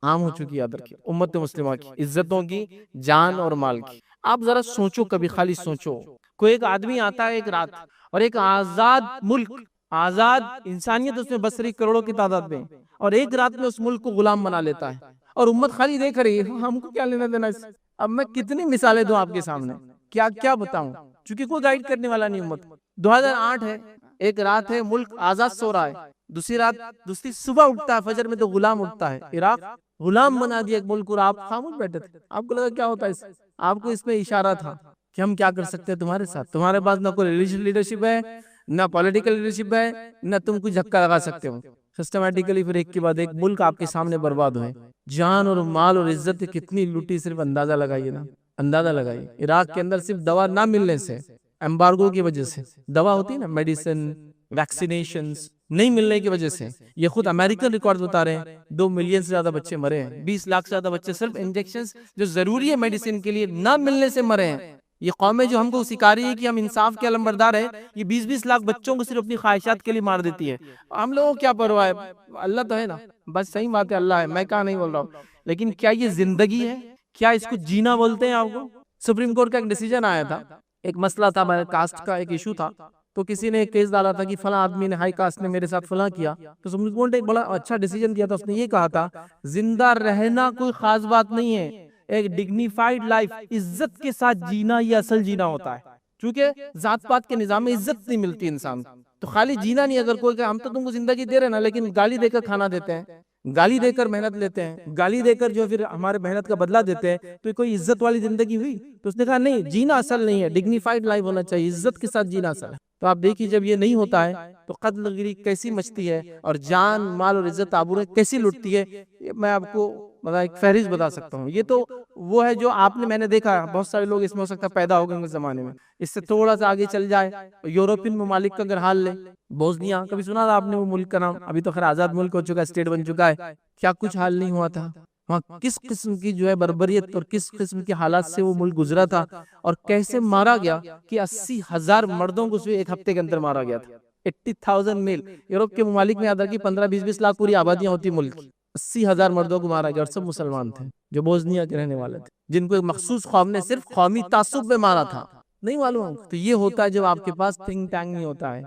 عام ہو چکی ہے. یاد رکھیے، امت مسلمہ کی عزتوں کی، جان اور مال کی. آپ ذرا سوچو، کبھی خالی سوچو، کوئی ایک آدمی آتا ہے ایک رات، اور ایک آزاد ملک، آزاد انسانیت اس میں بس رہی کروڑوں کی تعداد میں، اور ایک رات میں اس ملک کو غلام بنا لیتا ہے، اور امت خالی دیکھ رہی ہے. ہم کو کیا لینا دینا اس؟ اب میں کتنی مثالیں دوں آپ کے سامنے، کیا بتاؤں، چونکہ کوئی گائیڈ کرنے والا نہیں امت. 2008 ہے، ایک رات ہے، ملک آزاد سو رہا ہے، دوسری صبح اٹھتا ہے، فجر میں تو غلام اٹھتا ہے. عراق غلام بنا دیا ایک ملک، اور آپ خاموش بیٹھے تھے. آپ کو لگا کیا ہوتا ہے اس؟ آپ کو اس میں اشارہ تھا کہ ہم کیا کر سکتے ہیں تمہارے ساتھ. تمہارے پاس نہ کوئی ریلیجیس لیڈرشپ ہے، نہ پولیٹیکل لیڈرشپ ہے، نہ تم کوئی دھکا لگا سکتے ہو. سسٹمیٹیکلی پھر ایک کے بعد ایک ملک آپ کے سامنے برباد ہوئے، جان اور مال اور عزت کتنی لوٹی، صرف اندازہ لگائیے نا، اندازہ لگائیے. عراق کے اندر صرف دوا نہ ملنے سے، ایمبارگو کی وجہ سے، دوا ہوتی ہے نا، میڈیسن، ویکسینیشنز نہیں ملنے کی وجہ سے، یہ خود امریکن ریکارڈ بتا رہے ہیں، 2 ملین سے زیادہ بچے مرے ہیں، 20 لاکھ سے زیادہ بچے صرف انجیکشنز جو ضروری ہے میڈیسن کے لیے نہ ملنے سے مرے ہیں. یہ قومیں جو ہم کو سکھا رہی ہے کہ ہم انصاف کے علمبردار ہیں، یہ 20-20 لاکھ بچوں کو صرف اپنی خواہشات کے لیے مار دیتی ہے. ہم لوگوں کو کیا پرواہ ہے؟ اللہ تو ہے نا، بس صحیح بات ہے، اللہ ہے، میں کہاں نہیں بول رہا ہوں. لیکن کیا یہ زندگی ہے؟ کیا اس کو جینا بولتے ہیں آپ کو؟ سپریم کورٹ کا ایک ڈیسیجن آیا تھا، ایک مسئلہ تھا، کاسٹ کا ایک ایشو تھا. تو کسی نے ایک کیس ڈالا تھا کہ فلاں آدمی نے، ہائی کاسٹ نے میرے ساتھ فلاں کیا. تو سپریم کورٹ نے ایک بڑا اچھا ڈیسیجن دیا تھا. اس نے یہ کہا تھا زندہ رہنا کوئی خاص بات نہیں ہے، ایک ڈگنیفائیڈ لائف، عزت کے ساتھ جینا یہ اصل جینا ہوتا ہے. کیونکہ ذات پات کے نظام میں عزت نہیں ملتی انسان تو خالی جینا نہیں. اگر کوئی کہ ہم تو تم کو زندگی دے رہے نا، لیکن گالی دے کر کھانا دیتے ہیں، گالی دے کر محنت لیتے ہیں، گالی دے کر جو پھر ہمارے محنت کا بدلہ دیتے ہیں، تو کوئی عزت والی زندگی ہوئی؟ تو اس نے کہا نہیں، جینا اصل نہیں ہے، ڈگنیفائیڈ لائف ہونا چاہیے، عزت کے ساتھ جینا اصل ہے. تو آپ دیکھیے جب یہ نہیں ہوتا ہے تو قتل گری کیسی مچتی ہے، اور جان مال اور عزت آبروئیں کیسی لٹتی ہے. میں آپ کو ایک فہرست بتا سکتا ہوں. یہ تو وہ ہے جو آپ نے، میں نے دیکھا بہت سارے لوگ اس میں ہو سکتا ہے پیدا ہو گئے اس زمانے میں. اس سے تھوڑا سا آگے چل جائے، یورپین ممالک کا اگر حال لے، بوسنیا، کبھی سنا تھا آپ نے وہ ملک کا نام؟ ابھی تو خیر آزاد ملک ہو چکا ہے، اسٹیٹ بن چکا ہے. کیا کچھ حال نہیں ہوا تھا وہاں، کس قسم کی جو ہے بربریت اور کس قسم کے حالات سے وہ ملک گزرا تھا، اور کیسے مارا گیا کہ 80,000 مردوں کو ایک ہفتے کے اندر مارا گیا تھا. 80,000 میل. یورپ کے ممالک میں آدھا کی 15-20 لاکھ پوری آبادیاں ہوتی ملک، 80,000 مردوں کو مارا گیا، اور سب مسلمان تھے جو بوسنیا کے رہنے والے تھے، جن کو ایک مخصوص قوم نے صرف قومی تعصب میں مارا تھا. نہیں معلوم؟ تو یہ ہوتا ہے جب آپ کے پاس تھنک ٹینک نہیں ہوتا ہے،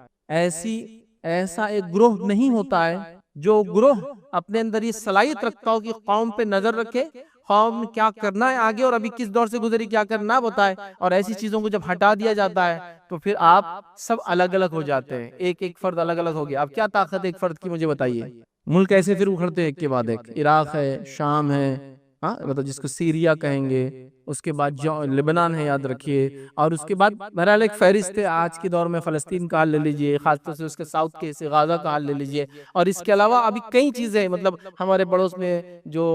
ایسا ایک گروہ نہیں ہوتا ہے جو گروہ اپنے اندر یہ صلاحیت رکھتا ہو کہ قوم پہ نظر رکھے، قوم کیا کرنا ہے آگے اور ابھی کس دور سے گزری کیا کرنا بتائے. اور ایسی چیزوں کو جب ہٹا دیا جاتا ہے تو پھر آپ سب الگ الگ ہو جاتے ہیں، ایک ایک فرد الگ الگ ہو گیا. اب کیا طاقت ایک فرد کی مجھے بتائیے؟ ملک ایسے پھر اکھڑتے ہیں ایک کے بعد ایک. عراق ہے، شام ہے، ہاں مطلب جس کو سیریا کہیں گے، اس کے بعد لبنان ہے یاد رکھیے، اور اس کے بعد بہرحال ایک فہرست ہے آج کے دور میں فلسطین کا حال لے لیجئے، خاص طور سے اس کے ساؤتھ کے حصے غازہ کا حال لے لیجئے، اور اس کے علاوہ ابھی کئی چیزیں مطلب ہمارے پڑوس میں جو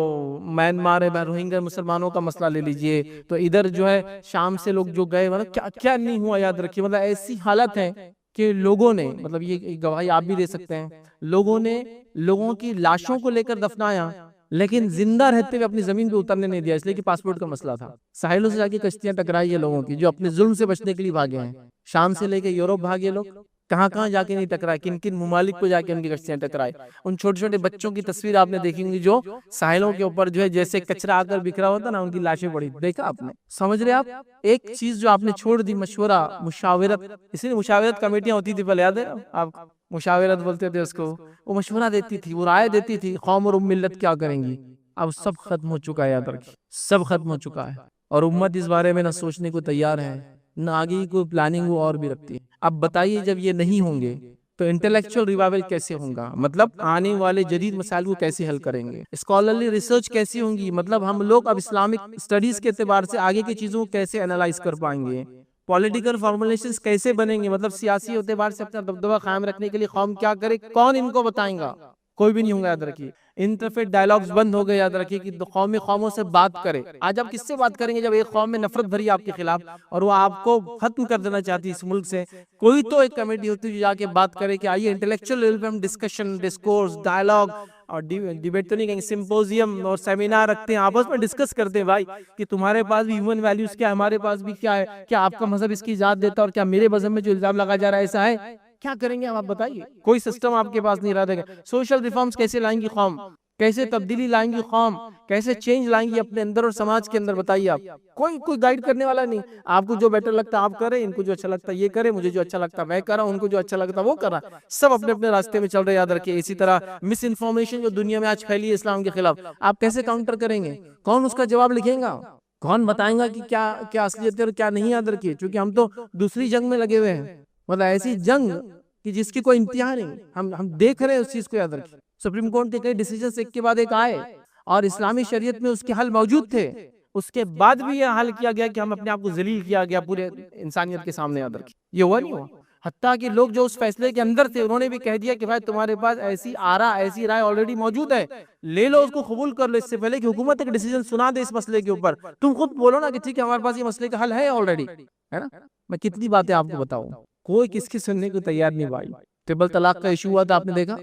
میانمار ہے، روہنگیا مسلمانوں کا مسئلہ لے لیجئے، تو ادھر جو ہے شام سے لوگ جو گئے مطلب کیا کیا نہیں ہوا یاد رکھیے، مطلب ایسی حالت ہے کہ لوگوں نے مطلب یہ گواہی آپ بھی دے سکتے ہیں، لوگوں نے لوگوں کی لاشوں کو لے کر دفنایا لیکن زندہ رہتے ہوئے اپنی زمین پہ اترنے نہیں دیا، اس لیے کہ پاسپورٹ کا مسئلہ تھا۔ ساحلوں سے جا کے کشتیاں ٹکرائی ہے لوگوں کی جو اپنے ظلم سے بچنے کے لیے بھاگے ہیں، شام سے لے کے یورپ بھاگے لوگ، کہاں کہاں جا کے نہیں ٹکرائے، کن کن ممالک کو جا کے ان کی کشتیاں ٹکرائے۔ ان چھوٹے چھوٹے بچوں کی تصویر آپ نے دیکھی ہوگی جو ساحلوں کے اوپر جو ہے جیسے کچرا آ کر بکھرا ہوتا نا، ان کی لاشیں پڑی، دیکھا آپ نے؟ سمجھ رہے آپ؟ ایک چیز جو آپ نے چھوڑ دی، مشورہ، مشاورت، اس لیے مشاورت کمیٹیاں ہوتی تھی پہلے، یاد ہے آپ مشاورت بولتے تھے اس کو، وہ مشورہ دیتی تھی، وہ رائے دیتی تھی قوم اور ملت کیا کریں گی۔ اب سب ختم ہو چکا ہے، یاد رکھیے سب ختم ہو چکا ہے، اور امت اس بارے میں نہ سوچنے کو تیار ہے نہ آگے کی کوئی پلاننگ وہ اور بھی رکھتی ہے۔ اب بتائیے جب یہ نہیں ہوں گے تو انٹلیکچوئل ریوائول کیسے ہوگا، مطلب آنے والے جدید مسائل کو کیسے حل کریں گے، اسکالرلی ریسرچ کیسی ہوں گی، مطلب ہم لوگ اب اسلامک اسٹڈیز کے اعتبار سے آگے کی چیزوں کو کیسے انالائز کر پائیں گے، پولیٹیکل فارمولیشنز کیسے بنیں گے، مطلب سیاسی اعتبار سے اپنا دبدبہ قائم رکھنے کے لیے قوم کیا کرے، کون ان کو بتائیں گا؟ کوئی بھی نہیں ہوگا، یاد رکھیے۔ انٹرفیت ڈائلاگز بند ہو گئے، یاد رکھیے کہ قومی قوموں سے بات کرے۔ آج آپ کس سے بات کریں گے جب ایک قوم میں نفرت بھری آپ کے خلاف اور وہ آپ کو ختم کر دینا چاہتی ہے اس ملک سے؟ کوئی تو ایک کمیٹی ہوتی ہے جو جا کے بات کرے کہ آئیے انٹلیکچوئل لیول پہ ہم ڈسکشن، ڈسکورس، ڈائلاگ اور ڈیبیٹ تو نہیں کہیں، سمپوزیم اور سیمینار رکھتے ہیں، آپس میں ڈسکس کرتے ہیں بھائی کہ تمہارے پاس بھی ہیومن ویلیوز کیا ہے، ہمارے پاس بھی کیا ہے، کیا آپ کا مذہب اس کی اجازت دیتا ہے اور کیا میرے مذہب میں جو الزام لگا جا رہا ہے ایسا ہے؟ کیا کریں گے آپ بتائیے؟ کوئی سسٹم آپ کے پاس نہیں رہا۔ دیکھیں سوشل ریفارمز کیسے لائیں گی قوم، کیسے تبدیلی لائیں گی قوم، کیسے چینج لائیں گی اپنے اندر اور سماج کے اندر، بتائیے آپ؟ کوئی گائیڈ کرنے والا نہیں۔ آپ کو جو بیٹر لگتا ہے آپ کریں، ان کو جو اچھا لگتا ہے یہ کریں، مجھے جو اچھا لگتا ہے میں کر رہا ہوں، ان کو جو اچھا لگتا ہے وہ کر رہا ہے، سب اپنے اپنے راستے میں چل رہے، یاد رکھیے۔ اسی طرح مس انفارمیشن جو دنیا میں آج پھیلی ہے اسلام کے خلاف، آپ کیسے کاؤنٹر کریں گے؟ کون اس کا جواب لکھیں گا؟ کون بتائیں گا کہ کیا اصلیت ہے اور کیا نہیں؟ یاد رکھیے چونکہ ہم تو دوسری جنگ میں لگے ہوئے ہیں، مطلب ایسی جنگ کہ جس کی کوئی انتہا نہیں، ہم دیکھ رہے ہیں اس چیز کو، یاد رکھیے۔ سپریم کورٹ کے کئی ڈیسیجنز ایک کے بعد ایک آئے اور اسلامی شریعت میں اس کے حل موجود تھے، اس کے بعد بھی یہ حل کیا گیا کہ ہم اپنے آپ کو ذلیل کیا گیا پورے انسانیت کے سامنے، یاد رکھیے۔ یہ ہوا نہیں ہوا؟ حتیٰ کہ لوگ جو اس فیصلے کے اندر تھے انہوں نے بھی کہہ دیا کہ بھائی تمہارے پاس ایسی ایسی رائے آلریڈی موجود ہے، لے لو اس کو، قبول کر لو، اس سے پہلے کہ حکومت ایک ڈیسیجن سنا دے اس مسئلے کے اوپر۔ تم خود بولو نا کہ ٹھیک ہے ہمارے پاس یہ مسئلے کا حل ہے آلریڈی، ہے نا؟ میں کتنی باتیں آپ کو بتاؤں، کوئی کس کی سننے کو تیار نہیں بھائی۔ ٹرپل طلاق کا ایشو ہوا تھا، آپ نے دیکھا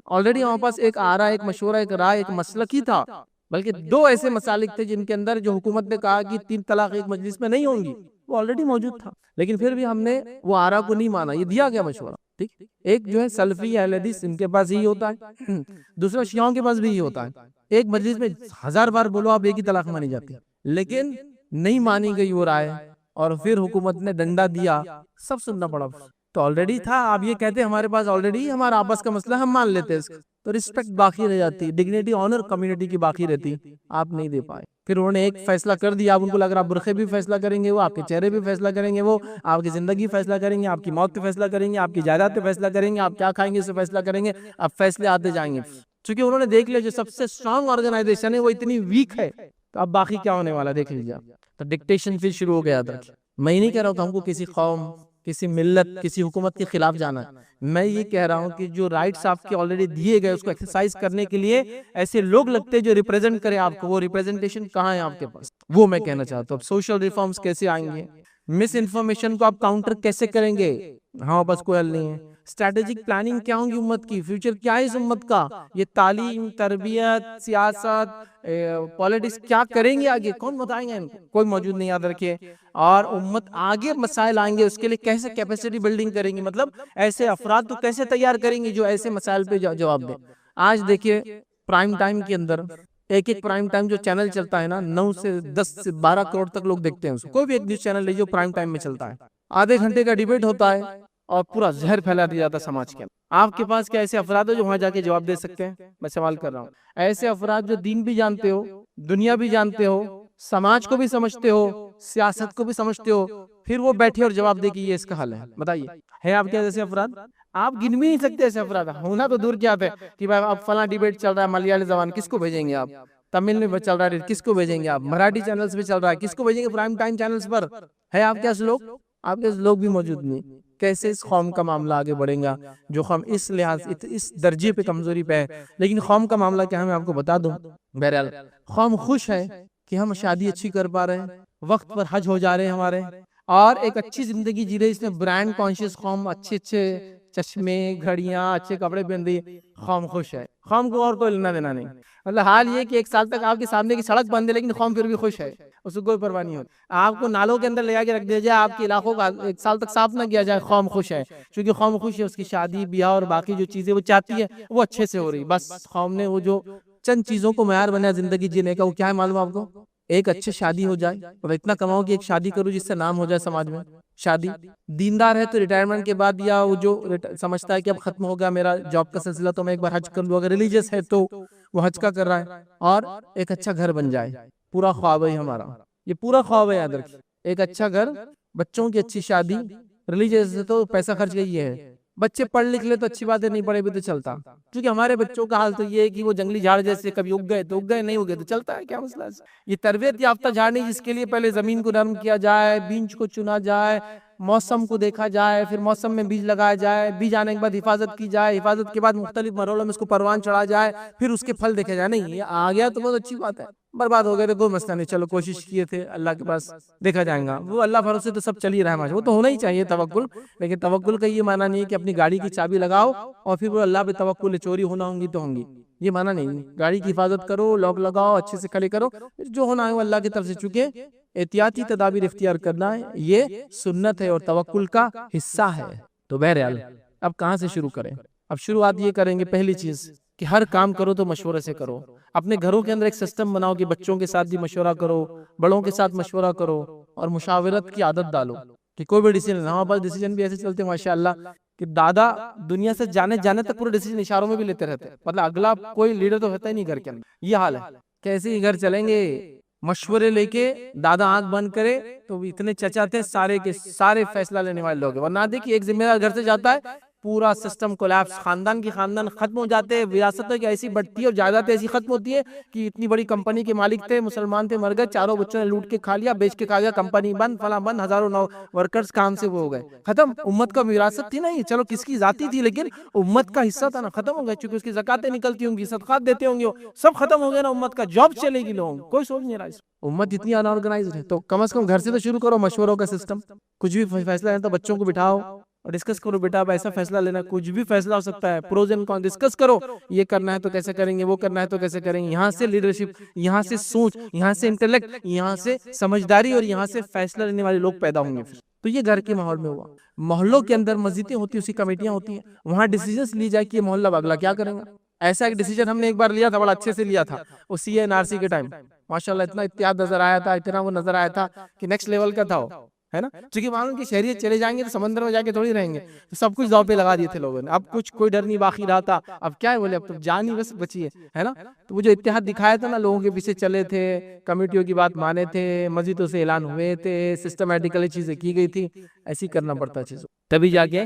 آلریڈی ہمارے پاس ایک ایک مشورہ، ایک رائے، ایک مسلک ہی تھا، بلکہ دو ایسے مسالک تھے جن کے اندر جو حکومت نے کہا کہ 3 طلاق ایک مجلس میں نہیں ہوں گی، وہ آلریڈی موجود تھا، لیکن پھر بھی ہم نے وہ آرا کو نہیں مانا۔ یہ دیا گیا مشورہ، ٹھیک۔ ایک جو ہے سلفی اہل حدیث ان کے پاس یہی ہوتا ہے، دوسرا شیعوں کے پاس بھی یہی ہوتا ہے، ایک مجلس میں 1000 بار بولو آپ ایک ہی طلاق مانی جاتی ہے، لیکن نہیں مانی گئی وہ رائے اور پھر حکومت نے ڈنڈا دیا، سب سننا پڑا۔ تو آلریڈی تھا، آپ یہ کہتے ہیں ہمارے پاس آلریڈی ہمارا آپس کا مسئلہ، ہم مان لیتے اس کو، تو رسپیکٹ باقی رہ جاتی، ڈگنیٹی آنر کمیونٹی کی باقی رہتی، آپ نہیں دے پائے۔ پھر انہوں نے ایک فیصلہ کر دیا، اب ان کو لگ رہا آپ برقعے بھی فیصلہ کریں گے، وہ آپ کے چہرے بھی فیصلہ کریں گے، وہ آپ کی زندگی فیصلہ کریں گے، آپ کی موت پہ فیصلہ کریں گے، آپ کی جائیداد پہ فیصلہ کریں گے، آپ کیا کھائیں گے اس سے فیصلہ کریں گے، اب فیصلے آتے جائیں گے، چونکہ انہوں نے دیکھ لیا جو سب سے اسٹرانگ آرگنائزیشن ہے وہ اتنی ویک ہے، تو اب باقی کیا ہونے والا دیکھ لیجیے۔ تو ڈکٹیشن پھر شروع ہو گیا تھا۔ میں نہیں کہہ رہا ہوں کہ ہم کو کسی قوم، کسی ملت، کسی حکومت کے خلاف جانا ہے، میں یہ کہہ رہا ہوں کہ جو رائٹس آپ کے آلریڈی دیے گئے اس کو ایکسرسائز کرنے کے لیے ایسے لوگ لگتے جو ریپریزنٹ کریں آپ کو، وہ ریپریزنٹیشن کہاں ہے آپ کے پاس، وہ میں کہنا چاہتا ہوں۔ اب سوشل ریفارمز کیسے آئیں گے، مس انفارمیشن کو آپ کاؤنٹر کیسے کریں گے، ہاں بس کوئی حل نہیں ہے۔ اسٹریٹجک پلاننگ کیا ہوں گی امت کی، فیوچر کیا ہے اس امت کا، یہ تعلیم، تربیت، سیاست، پالیٹکس کیا کریں گے آگے، کون بتائیں گے ان کو؟ کوئی موجود نہیں، یاد رکھیے۔ اور امت آگے مسائل آئیں گے اس کے لیے کیسے کیپیسٹی بلڈنگ کریں گی، مطلب ایسے افراد کو کیسے تیار کریں گے جو ایسے مسائل پہ جواب دیں۔ آج دیکھیے پرائم ٹائم کے اندر ایک پرائم ٹائم جو چینل چلتا ہے نا، 9 سے 10 سے 12 کروڑ تک لوگ دیکھتے ہیں اس کو، کوئی بھی ایک نیوز چینل لیجیے جو پرائم ٹائم میں چلتا ہے، آدھے گھنٹے کا ڈیبیٹ ہوتا ہے اور پورا زہر پھیلا دیا جاتا ہے سماج کے اندر۔ آپ کے پاس کیا ایسے افراد ہو جو وہاں جا کے جواب دے سکتے ہیں؟ میں سوال کر رہا ہوں، ایسے افراد جو دین بھی جانتے ہو، دنیا بھی جانتے ہو، سماج کو بھی سمجھتے ہو، سیاست کو بھی سمجھتے ہو، پھر وہ بیٹھے اور جواب دے کہ یہ اس کا حل ہے، بتائیے ہے آپ کے ایسے افراد؟ آپ گن بھی نہیں سکتے ایسے افراد، ہونا تو دور کیا ہے کہ بھائی اب فلاں ڈیبیٹ چل رہا ہے ملیالی زبان، کس کو بھیجیں گے آپ؟ تمل میں چل رہا ہے کس کو بھیجیں گے آپ؟ مراٹھی چینلز پہ چل رہا ہے کس کو بھیجیں گے؟ پرائم ٹائم چینلز پر ہے آپ کے لوگ؟ آپ کے لوگ بھی موجود نہیں. کیسے اس قوم کا معاملہ آگے بڑھیں گا جو قوم اس لحاظ اس درجے پہ کمزوری پہ ہے؟ لیکن قوم کا معاملہ کیا ہے میں آپ کو بتا دوں. بہرحال قوم خوش ہے کہ ہم شادی اچھی کر پا رہے ہیں، وقت پر حج ہو جا رہے ہیں ہمارے، اور ایک اچھی زندگی جی رہے. اس میں برانڈ کانشیس قوم، اچھے چشمے، گھڑیاں، اچھے کپڑے پہن رہی ہے. قوم خوش ہے، قوم کو اور کوئی لینا دینا نہیں. مطلب حال یہ کہ 1 سال تک آپ کے سامنے کی سڑک بند ہے لیکن قوم پھر بھی خوش ہے، اس کو کوئی پرواہ نہیں ہوتی. آپ کو نالوں کے اندر لے جا کے رکھ دیا جائے، آپ کے علاقوں کا 1 سال تک صاف نہ کیا جائے، قوم خوش ہے. چونکہ قوم خوش ہے، اس کی شادی بیاہ اور باقی جو چیزیں وہ چاہتی ہے وہ اچھے سے ہو رہی. بس قوم نے وہ جو چند چیزوں کو معیار بنایا زندگی جینے کا، وہ کیا ہے معلوم آپ کو؟ ایک اچھے شادی ہو جائے، اور اتنا کماؤ کہ ایک شادی کرو جس سے نام ہو جائے سماج میں. شادی دیندار ہے تو ریٹائرمنٹ کے بعد، یا وہ جو سمجھتا ہے کہ اب ختم ہو گیا میرا جاب کا سلسلہ تو میں ایک بار حج کر لوں، اگر ریلیجیس ہے تو وہ حج کا کر رہا ہے. اور ایک اچھا گھر بن جائے، پورا خواب ہے ہمارا، یہ پورا خواب ہے. یاد رکھیے، ایک اچھا گھر، بچوں کی اچھی شادی. ریلیجیس تو پیسہ خرچ گئی ہے. بچے پڑھ لکھ لے تو اچھی بات ہے، نہیں پڑھے بھی تو چلتا. کیونکہ ہمارے بچوں کا حال تو یہ ہے کہ وہ جنگلی جھاڑ جیسے کبھی اگ گئے تو اگ گئے، نہیں اگے تو چلتا ہے، کیا مسئلہ ہے. یہ تربیت یافتہ جھاڑ نہیں جس کے لیے پہلے زمین کو نرم کیا جائے، بیج کو چنا جائے، موسم کو دیکھا جائے، پھر موسم میں بیج لگایا جائے، بیج آنے کے بعد حفاظت کی جائے، حفاظت کے بعد مختلف مرحلوں میں اس کو پروان چڑھا جائے، پھر اس کے پھل دیکھے جائے. نہیں، یہ آ گیا تو بہت اچھی بات ہے، برباد ہو گئے تو کوئی مسئلہ نہیں، چلو کوشش کیے تھے، اللہ کے پاس دیکھا جائے گا. وہ اللہ بھروسے تو سب چل ہی رہا ہے، وہ تو ہونا ہی چاہیے توکل. لیکن توکل کا یہ معنی نہیں ہے کہ اپنی گاڑی کی چابی لگاؤ اور پھر وہ اللہ پہ توکل ہے، چوری ہونا ہوں گی تو ہوں گی، یہ معنی نہیں. گاڑی کی حفاظت کرو، لاک لگاؤ، اچھے سے کھڑے کرو، جو ہونا ہے وہ اللہ کی طرف سے. چکے احتیاطی تدابیر اختیار کرنا ہے، یہ سنت ہے اور توکل کا حصہ ہے. تو بہرحال اب کہاں سے شروع کریں؟ اب شروعات یہ کریں گے، پہلی چیز کہ ہر کام کرو تو مشورے سے کرو. اپنے گھروں کے اندر ایک سسٹم بناؤ کہ بچوں کے ساتھ بھی مشورہ کرو، بڑوں کے ساتھ مشورہ کرو، اور مشاورت کی عادت ڈالو کہ کوئی بھی ڈیسیجن. ہمارے پاس ڈیسیجن بھی ایسے چلتے ہیں ماشاءاللہ کہ دادا دنیا سے جانے تک پورے ڈیسیجن اشاروں میں بھی لیتے رہتے ہیں. مطلب اگلا کوئی لیڈر تو ہوتا ہی نہیں گھر کے اندر. یہ حال ہے. کیسے ہی گھر چلیں گے؟ مشورے لے کے دادا آنکھ بند کرے تو اتنے چچا تھے، سارے کے سارے فیصلہ لینے والے لوگ ہیں. ورنہ دیکھیے ایک ذمہ دار گھر سے جاتا ہے، پورا سسٹم کولیپس، خاندان کی خاندان ختم ہو جاتے ہیں، وراثتیں کی ایسی بڑھتی ہے اور جائیداد ایسی ختم ہوتی ہے کہ اتنی بڑی کمپنی کے مالک تھے، مسلمان تھے، مر گئے، چاروں بچوں نے لوٹ کے کھا لیا، بیچ کے کھا گیا، کمپنی بند، فلاں بند، ہزاروں ورکرز کام سے وہ ہو گئے، ختم. امت کا وراثت تھی نا یہ، چلو کس کی ذاتی تھی لیکن امت کا حصہ تھا نا، ختم ہو گئے. چونکہ اس کی زکاتیں نکلتی ہوں گی، صدقات دیتے ہوں گے، سب ختم ہو گئے نا. امت کا جاب چلے گی، لوگ کوئی سوچ نہیں رہا. امت اتنی ان آرگنائزڈ ہے، تو کم از کم گھر سے تو شروع کرو مشوروں کا سسٹم. کچھ بھی فیصلہ ہے تو بچوں کو بٹھاؤ اور ڈسکس کرو، بیٹا اب ایسا فیصلہ لینا، کچھ بھی فیصلہ ہو سکتا ہے، پروز اینڈ کون ڈسکس کرو. یہ کرنا ہے تو کیسے کریں گے، وہ کرنا ہے تو کیسے کریں گے. یہاں سے لیڈرشپ، یہاں سے سوچ، یہاں سے انٹلیکٹ، یہاں سے سمجھداری، اور یہاں سے فیصلہ لینے والے لوگ پیدا ہوں گے. تو یہ گھر کے ماحول میں ہوا. محلوں کے اندر مسجدیں ہوتی ہیں، اسی کمیٹیاں ہوتی ہیں، وہاں ڈیسیجنز لی جائے کہ یہ محلہ اب اگلا کیا کریں گا. ایسا ایک ڈیسیجن ہم نے ایک بار لیا تھا، بڑا اچھے سے لیا تھا، وہ سی این آر سی کے ٹائم. ماشاءاللہ اتنا اتحاد نظر آیا تھا، اتنا وہ نظر آیا تھا کہ نیکسٹ لیول کا تھا وہ، ہے نا. چونکہ معلوم کہ شہریت چلے جائیں گے تو سمندر میں جا کے تھوڑی رہیں گے، تو سب کچھ داؤ پہ لگا دیے تھے لوگوں نے. اب کچھ کوئی ڈر نہیں باقی رہا تھا. اب کیا ہے بولے، اب تو جان ہی بس بچی ہے نا. تو وہ جو اتحاد دکھایا تھا نا، لوگوں کے پیچھے چلے تھے، کمیٹیوں کی بات مانے تھے، مسجدوں سے اعلان ہوئے تھے، سسٹمیٹیکلی چیزیں کی گئی تھی. ایسی کرنا پڑتا ہے چیزوں، تبھی جا کے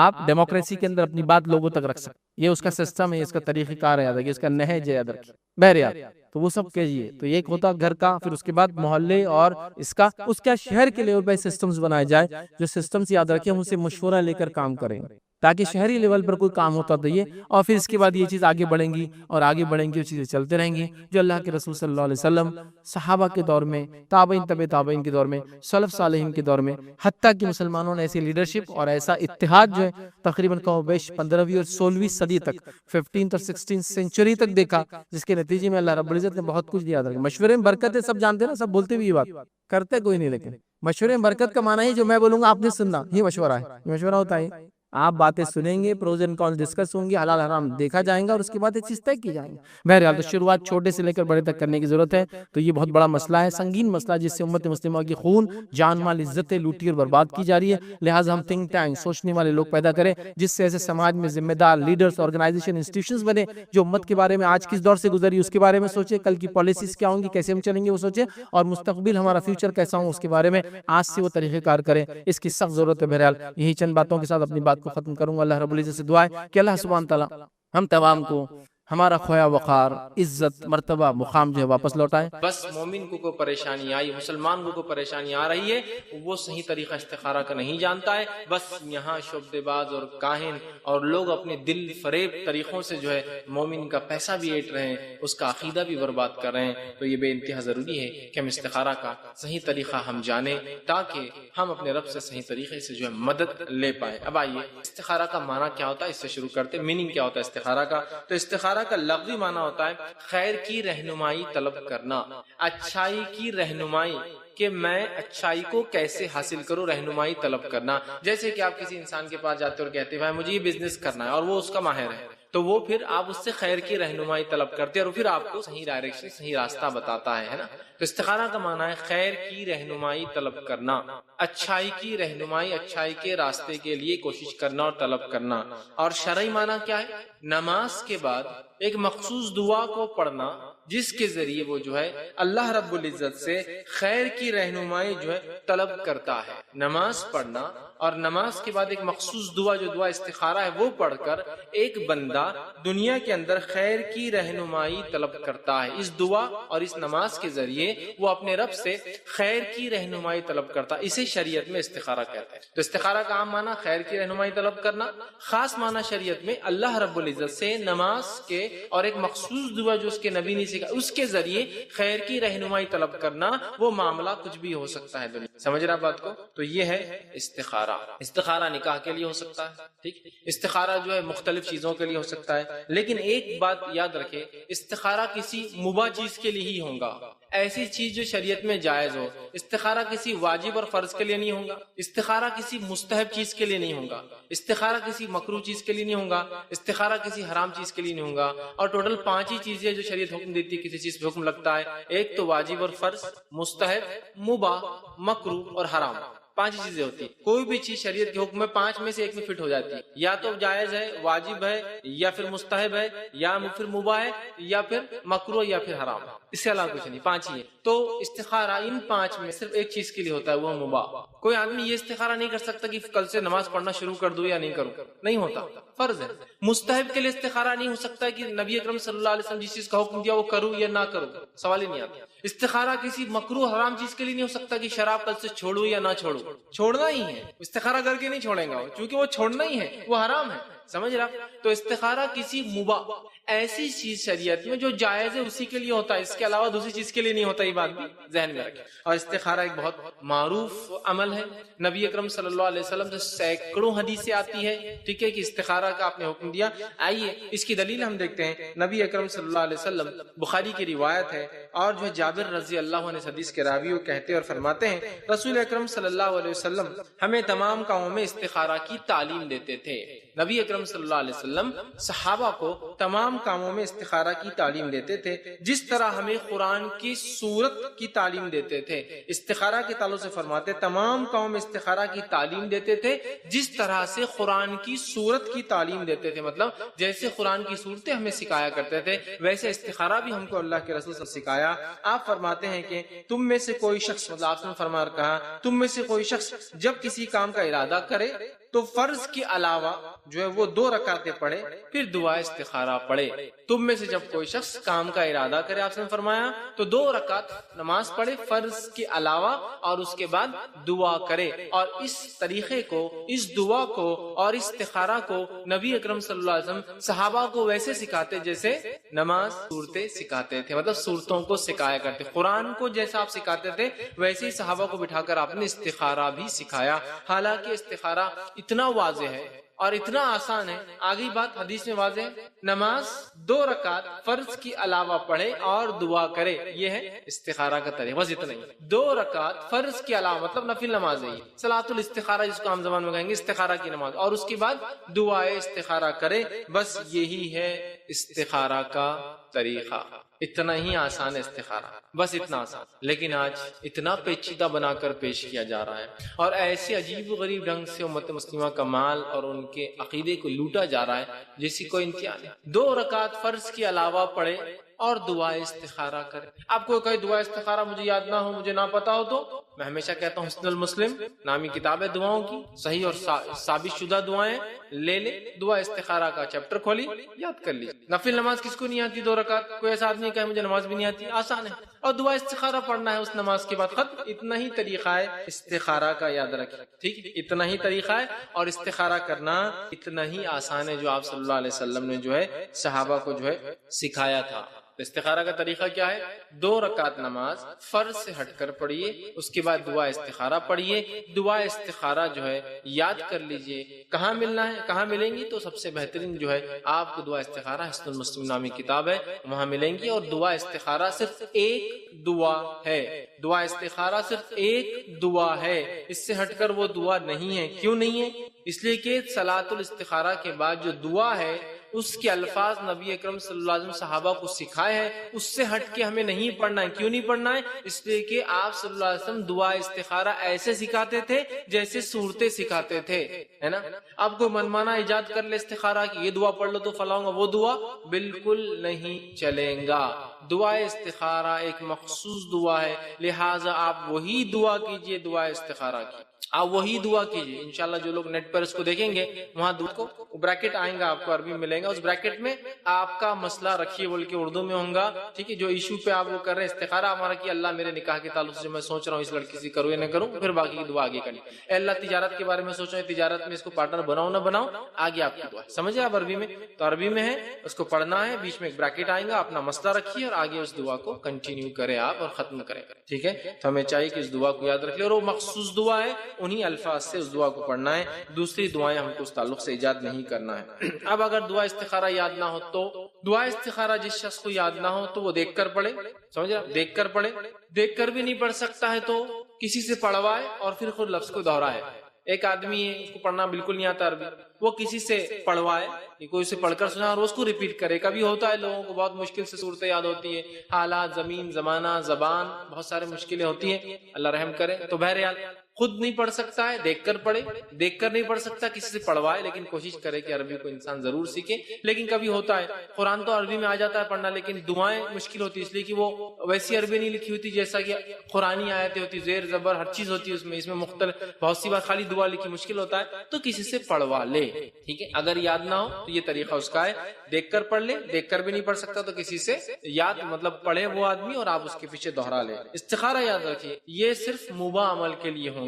آپ ڈیموکریسی کے اندر اپنی بات لوگوں تک رکھ سکتے. یہ اس کا سسٹم ہے، اس کا طریقہ کار ہے، یاد رکھیے، اس کا نہج ہے، یاد رکھیے. بہرحال تو وہ سب کہیے. تو ایک ہوتا گھر کا، پھر اس کے بعد محلے اور اس کا شہر کے لیول پہ سسٹمز بنائے جائے. جو سسٹمز یاد رکھیں ہم اسے مشورہ لے کر کام کریں تاکہ شہری لیول پر کوئی کام ہوتا تو یہ. اور پھر اس کے بعد یہ چیز آگے بڑھیں گی اور آگے بڑھیں گی، وہ چیزیں چلتے رہیں گی جو اللہ کے رسول صلی اللہ علیہ وسلم، صحابہ کے دور میں، تابعین تبع تابعین کے دور میں، سلف صالحین کے دور میں، حتیٰ کہ مسلمانوں نے ایسی لیڈرشپ اور ایسا اتحاد جو ہے تقریباً کہو بیش 15ویں اور 16ویں صدی تک، 15 اور 16 سینچری تک دیکھا، جس کے نتیجے میں اللہ رب العزت نے بہت کچھ دیا. مشورے میں برکت ہے، سب جانتے ہیں نا، سب بولتے بھی یہ بات، کرتے کوئی نہیں. لیکن مشورے میں برکت کا معنی ہے جو میں بولوں گا آپ نے سننا، یہ مشورہ ہے. یہ مشورہ ہوتا ہے آپ باتیں سنیں گے، پروز اینڈ کون ڈسکس ہوں گے، حلال حرام دیکھا جائیں گا، اور اس کے بعد ایک چیز طے کی جائیں گے. بہرحال تو شروعات چھوٹے سے لے کر بڑے تک کرنے کی ضرورت ہے. تو یہ بہت بڑا مسئلہ ہے، سنگین مسئلہ، جس سے امت مسلمہ کی خون، جان مال، عزتیں لوٹی اور برباد کی جا رہی ہے. لہٰذا ہم تھنک ٹینک، سوچنے والے لوگ پیدا کریں، جس سے ایسے سماج میں ذمہ دار لیڈرز، آرگنائزیشن، انسٹیٹیوشنز بنے جو امت کے بارے میں آج کس دور سے گزری اس کے بارے میں سوچے، کل کی پالیسیز کیا ہوں گی، کیسے ہم چلیں گے وہ سوچے، اور مستقبل ہمارا فیوچر کیسا ہوں اس کے بارے میں آج سے وہ طریقہ کار کریں. اس کی سخت ضرورت ہے. بہرحال یہی چند باتوں کے ساتھ اپنی بات کو ختم کروں گا. اللہ رب العزت سے دعا ہے کہ اللہ سبحانہ تعالیٰ ہم تمام کو ہمارا کھویا وقار، عزت، مرتبہ، مقام جو ہے واپس لوٹائیں۔ بس مومن کو کوئی پریشانی آئی، مسلمان کو کوئی پریشانی آ رہی ہے، وہ صحیح طریقہ استخارہ کا نہیں جانتا ہے، بس یہاں شعبدے باز اور کاہن اور لوگ اپنے دل فریب طریقوں سے جو ہے مومن کا پیسہ بھی ایٹ رہے ہیں، اس کا عقیدہ بھی برباد کر رہے ہیں۔ تو یہ بے انتہا ضروری ہے کہ ہم استخارہ کا صحیح طریقہ ہم جانیں تاکہ ہم اپنے رب سے صحیح طریقے سے جو ہے مدد لے پائیں۔ اب آئیے استخارہ کا معنی کیا ہوتا ہے، اس سے شروع کرتے ہیں۔ میننگ کیا ہوتا ہے استخارہ کا؟ تو استخارہ کا لفظی معنی ہوتا ہے خیر کی رہنمائی طلب کرنا، اچھائی کی رہنمائی، کہ میں اچھائی کو کیسے حاصل کروں، رہنمائی طلب کرنا۔ جیسے کہ آپ کسی انسان کے پاس جاتے اور کہتے ہیں بھائی مجھے یہ بزنس کرنا ہے اور وہ اس کا ماہر ہے، تو وہ پھر آپ اس سے خیر کی رہنمائی طلب کرتے ہیں اور پھر آپ کو صحیح ڈائریکشن، صحیح راستہ بتاتا ہے نا۔ تو استخارہ کا معنی ہے خیر کی رہنمائی طلب کرنا، اچھائی کی رہنمائی، اچھائی کے راستے کے لیے کوشش کرنا اور طلب کرنا۔ اور شرعی معنی کیا ہے؟ نماز کے بعد ایک مخصوص دعا کو پڑھنا جس کے ذریعے وہ جو ہے اللہ رب العزت سے خیر کی رہنمائی جو ہے طلب کرتا ہے۔ نماز پڑھنا اور نماز کے بعد ایک مخصوص دعا، جو دعا استخارہ ہے، وہ پڑھ کر ایک بندہ دنیا کے اندر خیر کی رہنمائی طلب کرتا ہے۔ اس دعا اور اس نماز کے ذریعے وہ اپنے رب سے خیر کی رہنمائی طلب کرتا ہے، اسے شریعت میں استخارہ کہتے ہیں۔ تو استخارہ کا عام معنی خیر کی رہنمائی طلب کرنا، خاص معنی شریعت میں اللہ رب العزت سے نماز کے اور ایک مخصوص دعا جو اس کے نبی نے سکھا اس کے ذریعے خیر کی رہنمائی طلب کرنا۔ وہ معاملہ کچھ بھی ہو سکتا ہے دنیا، سمجھ رہا بات کو؟ تو یہ ہے استخارہ۔ استخارہ نکاح کے لیے ہو سکتا ہے، ٹھیک، استخارہ جو ہے مختلف چیزوں کے لیے ہو سکتا ہے، لیکن ایک بات یاد رکھے، استخارہ کسی مباح چیز کے لیے ہی ہوگا، ایسی چیز جو شریعت میں جائز ہو۔ استخارہ کسی واجب اور فرض کے لیے نہیں ہوگا، استخارہ کسی مستحب چیز کے لیے نہیں ہوگا، استخارہ کسی مکروہ چیز کے لیے نہیں ہوگا، استخارہ کسی حرام چیز کے لیے نہیں ہوگا۔ اور ٹوٹل 5 ہی چیزیں جو شریعت حکم دیتی ہے کسی چیز پہ حکم لگتا ہے، ایک تو واجب اور فرض، مستحب، مباح، مکروہ اور حرام، 5 چیزیں ہوتی ہیں۔ کوئی بھی چیز شریعت کے حکم میں 5 میں سے ایک میں فٹ ہو جاتی ہے، یا تو جائز ہے، واجب ہے، یا پھر مستحب ہے، یا پھر مباح ہے، یا پھر مکروہ، یا پھر حرام۔ اس سے علاوہ کچھ نہیں، 5 ہی ہے۔ تو استخارہ ان 5 میں صرف ایک چیز کے لیے ہوتا ہے، وہ مباح۔ کوئی آدمی یہ استخارہ نہیں کر سکتا کہ کل سے نماز پڑھنا شروع کر دوں یا نہیں کروں، نہیں ہوتا، فرض ہے۔ مستحب کے لیے استخارہ نہیں ہو سکتا کہ نبی اکرم صلی اللہ علیہ وسلم جس چیز کا حکم دیا وہ کروں یا نہ کروں، سوال ہی نہیں آتا۔ استخارہ کسی مکروہ حرام چیز کے لیے نہیں ہو سکتا کہ شراب کل سے چھوڑوں یا نہ چھوڑوں، چھوڑنا ہی ہے، استخارہ کر کے نہیں چھوڑیں گا، کیونکہ وہ چھوڑنا ہی ہے، وہ حرام ہے، سمجھ رہا؟ تو استخارہ کسی مباح، ایسی چیز شریعت میں جو جائز ہے اسی کے لیے ہوتا ہے، اس کے علاوہ دوسری چیز کے لیے نہیں ہوتا، یہ بات بھی ذہن میں رکھیں۔ اور استخارہ ایک بہت معروف عمل ہے، نبی اکرم صلی اللہ علیہ وسلم سے سینکڑوں حدیثیں آتی ہے، ٹھیک ہے، کہ استخارہ کا آپ نے حکم دیا۔ آئیے اس کی دلیل ہم دیکھتے ہیں۔ نبی اکرم صلی اللہ علیہ وسلم، بخاری کی روایت ہے، اور جو جابر رضی اللہ عنہ اس حدیث کے راوی وہ کہتے اور فرماتے ہیں رسول اکرم صلی اللہ علیہ وسلم ہمیں تمام کاموں میں استخارہ کی تعلیم دیتے تھے۔ نبی اکرم صلی اللہ علیہ وسلم صحابہ کو تمام کاموں میں استخارہ کی تعلیم دیتے تھے، جس طرح ہمیں قرآن کی سورت کی تعلیم دیتے تھے۔ استخارہ کے تعلق سے فرماتے تمام کاموں میں استخارہ کی تعلیم دیتے تھے جس طرح سے قرآن کی سورت کی تعلیم دیتے تھے، مطلب جیسے قرآن کی صورتیں ہمیں سکھایا کرتے تھے ویسے استخارہ بھی ہم کو اللہ کے رسول سے سکھایا۔ آپ فرماتے ہیں کہ تم میں سے کوئی شخص، مطلب آپ نے فرما کہا تم میں سے کوئی شخص جب کسی کام کا ارادہ کرے تو فرض کے علاوہ جو ہے وہ 2 رکعتیں پڑھے، پھر دعا استخارہ پڑھے۔ تم میں سے جب کوئی شخص کام کا ارادہ کرے، آپ نے فرمایا، تو 2 رکعت نماز پڑھے فرض کے علاوہ، اور اس کے بعد دعا کرے۔ اور اس طریقے کو، اس دعا کو اور استخارہ کو نبی اکرم صلی اللہ علیہ وسلم صحابہ کو ویسے سکھاتے جیسے نماز صورتیں سکھاتے تھے، مطلب صورتوں کو سکھایا کرتے۔ قرآن کو جیسا آپ سکھاتے تھے ویسے ہی صحابہ کو بٹھا کر آپ نے استخارہ بھی سکھایا۔ حالانکہ استخارہ اتنا واضح ہے اور اتنا آسان ہے، آگئی بات حدیث میں واضح ہے، نماز 2 رکعت فرض کی علاوہ پڑھے اور دعا کرے، یہ ہے استخارہ کا طریقہ، بس اتنا ہی۔ 2 رکعت فرض کے علاوہ، مطلب نفل نماز ہے، صلاۃ الاستخارہ جس کو عام زبان میں کہیں گے، استخارہ کی نماز، اور اس کے بعد دعائے استخارہ کرے، بس یہی ہے استخارہ کا طریقہ۔ اتنا ہی آسان ہے استخارہ، بس اتنا آسان، لیکن آج اتنا پیچیدہ بنا کر پیش کیا جا رہا ہے، اور ایسے عجیب و غریب ڈھنگ سے امت مسلمہ کا مال اور ان کے عقیدے کو لوٹا جا رہا ہے جیسی کوئی انتہا نہیں۔ 2 رکعت فرض کے علاوہ پڑھے اور دعا استخارہ کرے۔ آپ کو کہیں دعا استخارہ مجھے یاد نہ ہو، مجھے نہ پتا ہو، تو میں ہمیشہ کہتا ہوں حسن المسلم نامی کتاب ہے دعاؤں کی، صحیح اور ثابت شدہ دعائیں لے لے، دعا استخارہ کا چیپٹر کھولی یاد کر لی۔ نفل نماز کس کو نہیں آتی 2 رکعت؟ کوئی ایسا آدمی کہے مجھے نماز بھی نہیں آتی، آسان ہے، اور دعا استخارہ پڑھنا ہے اس نماز کے بعد، ختم۔ اتنا ہی طریقہ ہے استخارہ کا، یاد رکھیں، ٹھیک ہے، اتنا ہی طریقہ ہے، اور استخارہ کرنا اتنا ہی آسان ہے جو آپ صلی اللہ علیہ وسلم نے جو ہے صحابہ کو جو ہے سکھایا تھا۔ استخارہ کا طریقہ کیا ہے؟ 2 رکعت نماز فرض سے ہٹ کر پڑھیے، اس کے بعد دعا استخارہ پڑھیے۔ دعا استخارہ جو ہے یاد کر لیجئے، کہاں ملنا ہے، کہاں ملیں گی؟ تو سب سے بہترین جو ہے آپ کو دعا استخارہ حسن المسلم نامی کتاب ہے، وہاں ملیں گی۔ اور دعا استخارہ صرف ایک دعا ہے، دعا استخارہ صرف ایک دعا ہے، اس سے ہٹ کر وہ دعا نہیں ہے۔ کیوں نہیں ہے؟ اس لیے کہ صلاۃ الاستخارہ کے بعد جو دعا ہے اس کے الفاظ نبی اکرم صلی اللہ علیہ وسلم صحابہ کو سکھائے ہیں، اس سے ہٹ کے ہمیں نہیں پڑھنا ہے۔ کیوں نہیں پڑھنا ہے؟ اس لیے کہ آپ صلی اللہ علیہ وسلم دعا استخارہ ایسے سکھاتے تھے جیسے صورتیں سکھاتے تھے، ہے نا۔ آپ کو منمانا ایجاد کر لے استخارہ کی، یہ دعا پڑھ لو تو فلاں گا، وہ دعا بالکل نہیں چلے گا۔ دعا استخارہ ایک مخصوص دعا ہے، لہٰذا آپ وہی دعا کیجئے دعا استخارہ کی، آپ وہی دعا کیجئے۔ انشاءاللہ جو لوگ نیٹ پر اس کو دیکھیں گے وہاں دعا کو بریکٹ آئیں گا، آپ کو عربی ملیں گا، اس بریکٹ میں آپ کا مسئلہ رکھیے بول کے اردو میں ہوں گا، ٹھیک ہے، جو ایشو پہ آپ وہ کر رہے ہیں استخارہ ہمارا کہ اللہ میرے نکاح کے تعلق سے میں سوچ رہا ہوں اس لڑکی سے کروں یا نہ کروں، پھر باقی کی دعا آگے کرنی۔ اے اللہ تجارت کے بارے میں سوچ رہا ہوں، تجارت میں اس کو پارٹنر بناؤں نہ بناؤں، آگے آپ کی دعا ہے۔ سمجھے آپ عربی میں؟ تو عربی میں ہے، اس کو پڑھنا ہے، بیچ میں ایک بریکٹ آئیں گا، اپنا مسئلہ رکھیے اور آگے اس دعا کو کنٹینیو کریں آپ اور ختم کریں، ٹھیک ہے۔ تو ہمیں چاہیے کہ اس دعا کو یاد رکھ لیں، اور وہ مخصوص دعا ہے، انہی الفاظ سے اس دعا کو پڑھنا ہے، دوسری دعائیں ہم کو اس تعلق سے ایجاد نہیں کرنا ہے۔ اب اگر دعا استخارہ یاد نہ ہو تو دعا استخارہ جس شخص کو یاد نہ ہو تو وہ دیکھ کر پڑھے، سمجھ رہے، دیکھ کر پڑھے۔ دیکھ کر بھی نہیں پڑھ سکتا ہے تو کسی سے پڑھوائے اور پھر خود لفظ کو دہرائے۔ ایک آدمی ہے اس کو پڑھنا بالکل نہیں آتا عربی، وہ کسی سے پڑھوائے، کوئی اسے پڑھ کر سنا اور اس کو ریپیٹ کرے۔ کبھی ہوتا ہے لوگوں کو بہت مشکل سے صورتیں یاد ہوتی ہے، حالات، زمین، زمانہ، زبان، بہت سارے مشکلیں ہوتی ہیں، اللہ رحم کرے۔ تو بہرحال خود نہیں پڑھ سکتا ہے، دیکھ کر پڑھے، دیکھ کر نہیں پڑھ سکتا کسی سے پڑھوائے، لیکن کوشش کرے کہ عربی کو انسان ضرور سیکھے۔ لیکن کبھی ہوتا ہے قرآن تو عربی میں آ جاتا ہے پڑھنا، لیکن دعائیں مشکل ہوتی ہے، اس لیے کہ وہ ویسی عربی نہیں لکھی ہوتی جیسا کہ قرآنی آیتیں ہوتی، زیر زبر ہر چیز ہوتی ہے اس میں مختلف، بہت سی بار خالی دعا لکھی مشکل ہوتا ہے، تو کسی سے پڑھوا لے، ٹھیک ہے۔ اگر یاد نہ ہو تو یہ طریقہ اس کا ہے، دیکھ کر پڑھ لے، دیکھ کر بھی نہیں پڑھ سکتا تو کسی سے یاد مطلب پڑھے وہ آدمی اور آپ اس کے پیچھے دوہرا لے۔ استخارہ یاد رکھیے یہ صرف مباح عمل کے لیے ہوگا،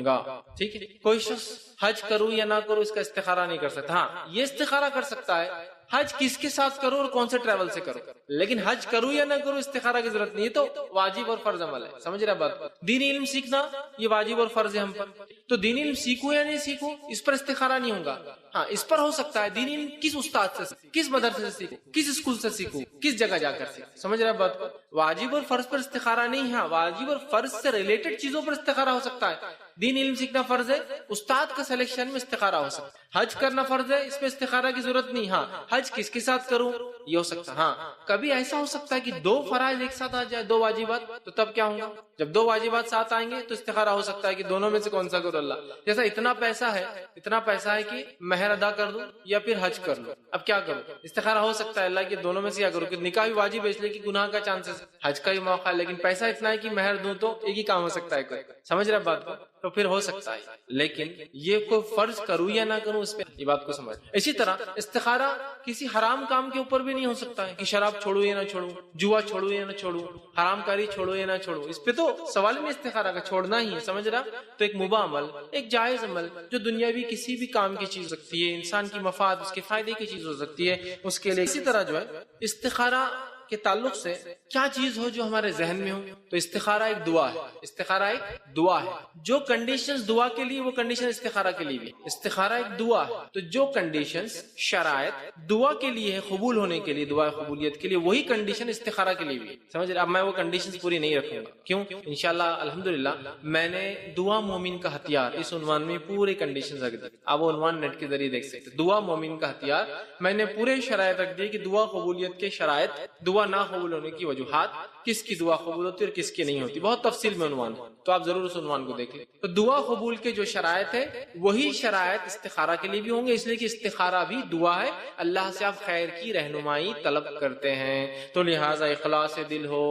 ٹھیک ہے۔ کوئی شخص حج کروں یا نہ کروں اس کا استخارہ نہیں کر سکتا، ہاں یہ استخارہ کر سکتا ہے حج کس کے ساتھ کروں اور کون سے ٹریول سے کروں، لیکن حج کروں یا نہ کروں استخارہ کی ضرورت نہیں ہے، تو واجب اور فرض عمل ہے، سمجھ رہے بات۔ دینی علم سیکھنا یہ واجب اور فرض ہے ہم پر، تو دینی علم سیکھوں یا نہیں سیکھوں اس پر استخارہ نہیں ہوگا، ہاں اس پر ہو سکتا ہے دینی علم کس استاد سے، کس مدرسے سے سیکھوں، کس اسکول سے سیکھوں، کس جگہ جا کر سیکھوں، سمجھ رہے بات کو۔ واجب اور فرض پر استخارہ نہیں، ہاں واجب اور فرض سے ریلیٹڈ چیزوں پر استخارہ ہو سکتا ہے۔ دین علم سیکھنا فرض ہے، استاد کا سلیکشن میں استخارہ ہو سکتا ہے۔ حج کرنا فرض ہے، اس میں استخارہ کی ضرورت نہیں، ہاں حج کس کے ساتھ کروں یہ ہو سکتا ہے۔ ہاں کبھی ایسا ہو سکتا ہے کہ 2 فرائض ایک ساتھ آ جائے، 2 واجبات، تو تب کیا ہوگا؟ جب 2 واجبات ساتھ آئیں گے تو استخارہ ہو سکتا ہے کہ دونوں میں سے کون سا کرو اللہ، جیسا اتنا پیسہ ہے کہ مہر ادا کر دوں یا پھر حج کر لوں، اب کیا کروں؟ استخارہ ہو سکتا ہے اللہ کہ دونوں میں سے کیا کروں، کہ نکاح بھی واجب ہے اس لیے کہ گناہ کا چانسز، حج کا بھی موقع ہے، لیکن پیسہ اتنا ہے کہ مہر دوں تو ایک ہی کام ہو سکتا ہے کوئی، سمجھ رہے بات کو، تو پھر ہو سکتا ہے، لیکن یہ کوئی فرض کروں یا نہ کروں اس پہ یہ بات کو سمجھ۔ اسی طرح استخارہ کسی حرام کام کے اوپر بھی نہیں ہو سکتا ہے کہ شراب چھوڑوں یا نہ چھوڑوں، جوا چھوڑوں یا نہ چھوڑوں، حرام کاری چھوڑوں یا نہ چھوڑوں، اس پہ تو سوال نہیں استخارہ کا، چھوڑنا ہی ہے، سمجھ رہا۔ تو ایک مباح عمل، ایک جائز عمل جو دنیاوی کسی بھی کام کی چیز ہو سکتی ہے، انسان کی مفاد اس کے فائدے کی چیز ہو سکتی ہے، اس کے لیے اسی طرح جو ہے استخارہ کے تعلق سے کیا چیز ہو جو ہمارے ذہن میں ہو، تو استخارہ ایک دعا ہے، استخارہ ایک دعا ہے، جو کنڈیشنز دعا کے لیے وہ کنڈیشن استخارہ کے لیے بھی، استخارہ ایک دعا ہے، تو جو کنڈیشنز شرائط دعا کے لیے ہے، قبول ہونے کے لیے، دعا قبولیت کے لیے، وہی کنڈیشن استخارہ کے لیے بھی ہے، سمجھ رہے۔ اب میں وہ کنڈیشنز پوری نہیں رکھوں گا، کیوں؟ انشاءاللہ الحمدللہ میں نے دعا مومن کا ہتھیار اس عنوان میں پورے کنڈیشنز رکھ دی، آپ وہ عنوان نیٹ کے ذریعے دیکھ سکتے، دعا مومن کا ہتھیار، میں نے پورے شرائط رکھ دی کہ دعا قبولیت کے شرائط، دعا دعا نہ قبول ہونے کی وجوہات، کس کی دعا قبول ہوتی ہے اور کس کی نہیں ہوتی، بہت تفصیل میں عنوان ہے، تو آپ ضرور اس عنوان کو دیکھ لیں۔ تو دعا قبول کے جو شرائط ہے وہی شرائط استخارہ کے لیے بھی ہوں گے، اس لیے کہ استخارہ بھی دعا ہے، اللہ سے آپ خیر کی رہنمائی طلب کرتے ہیں، تو لہٰذا اخلاص دل ہو،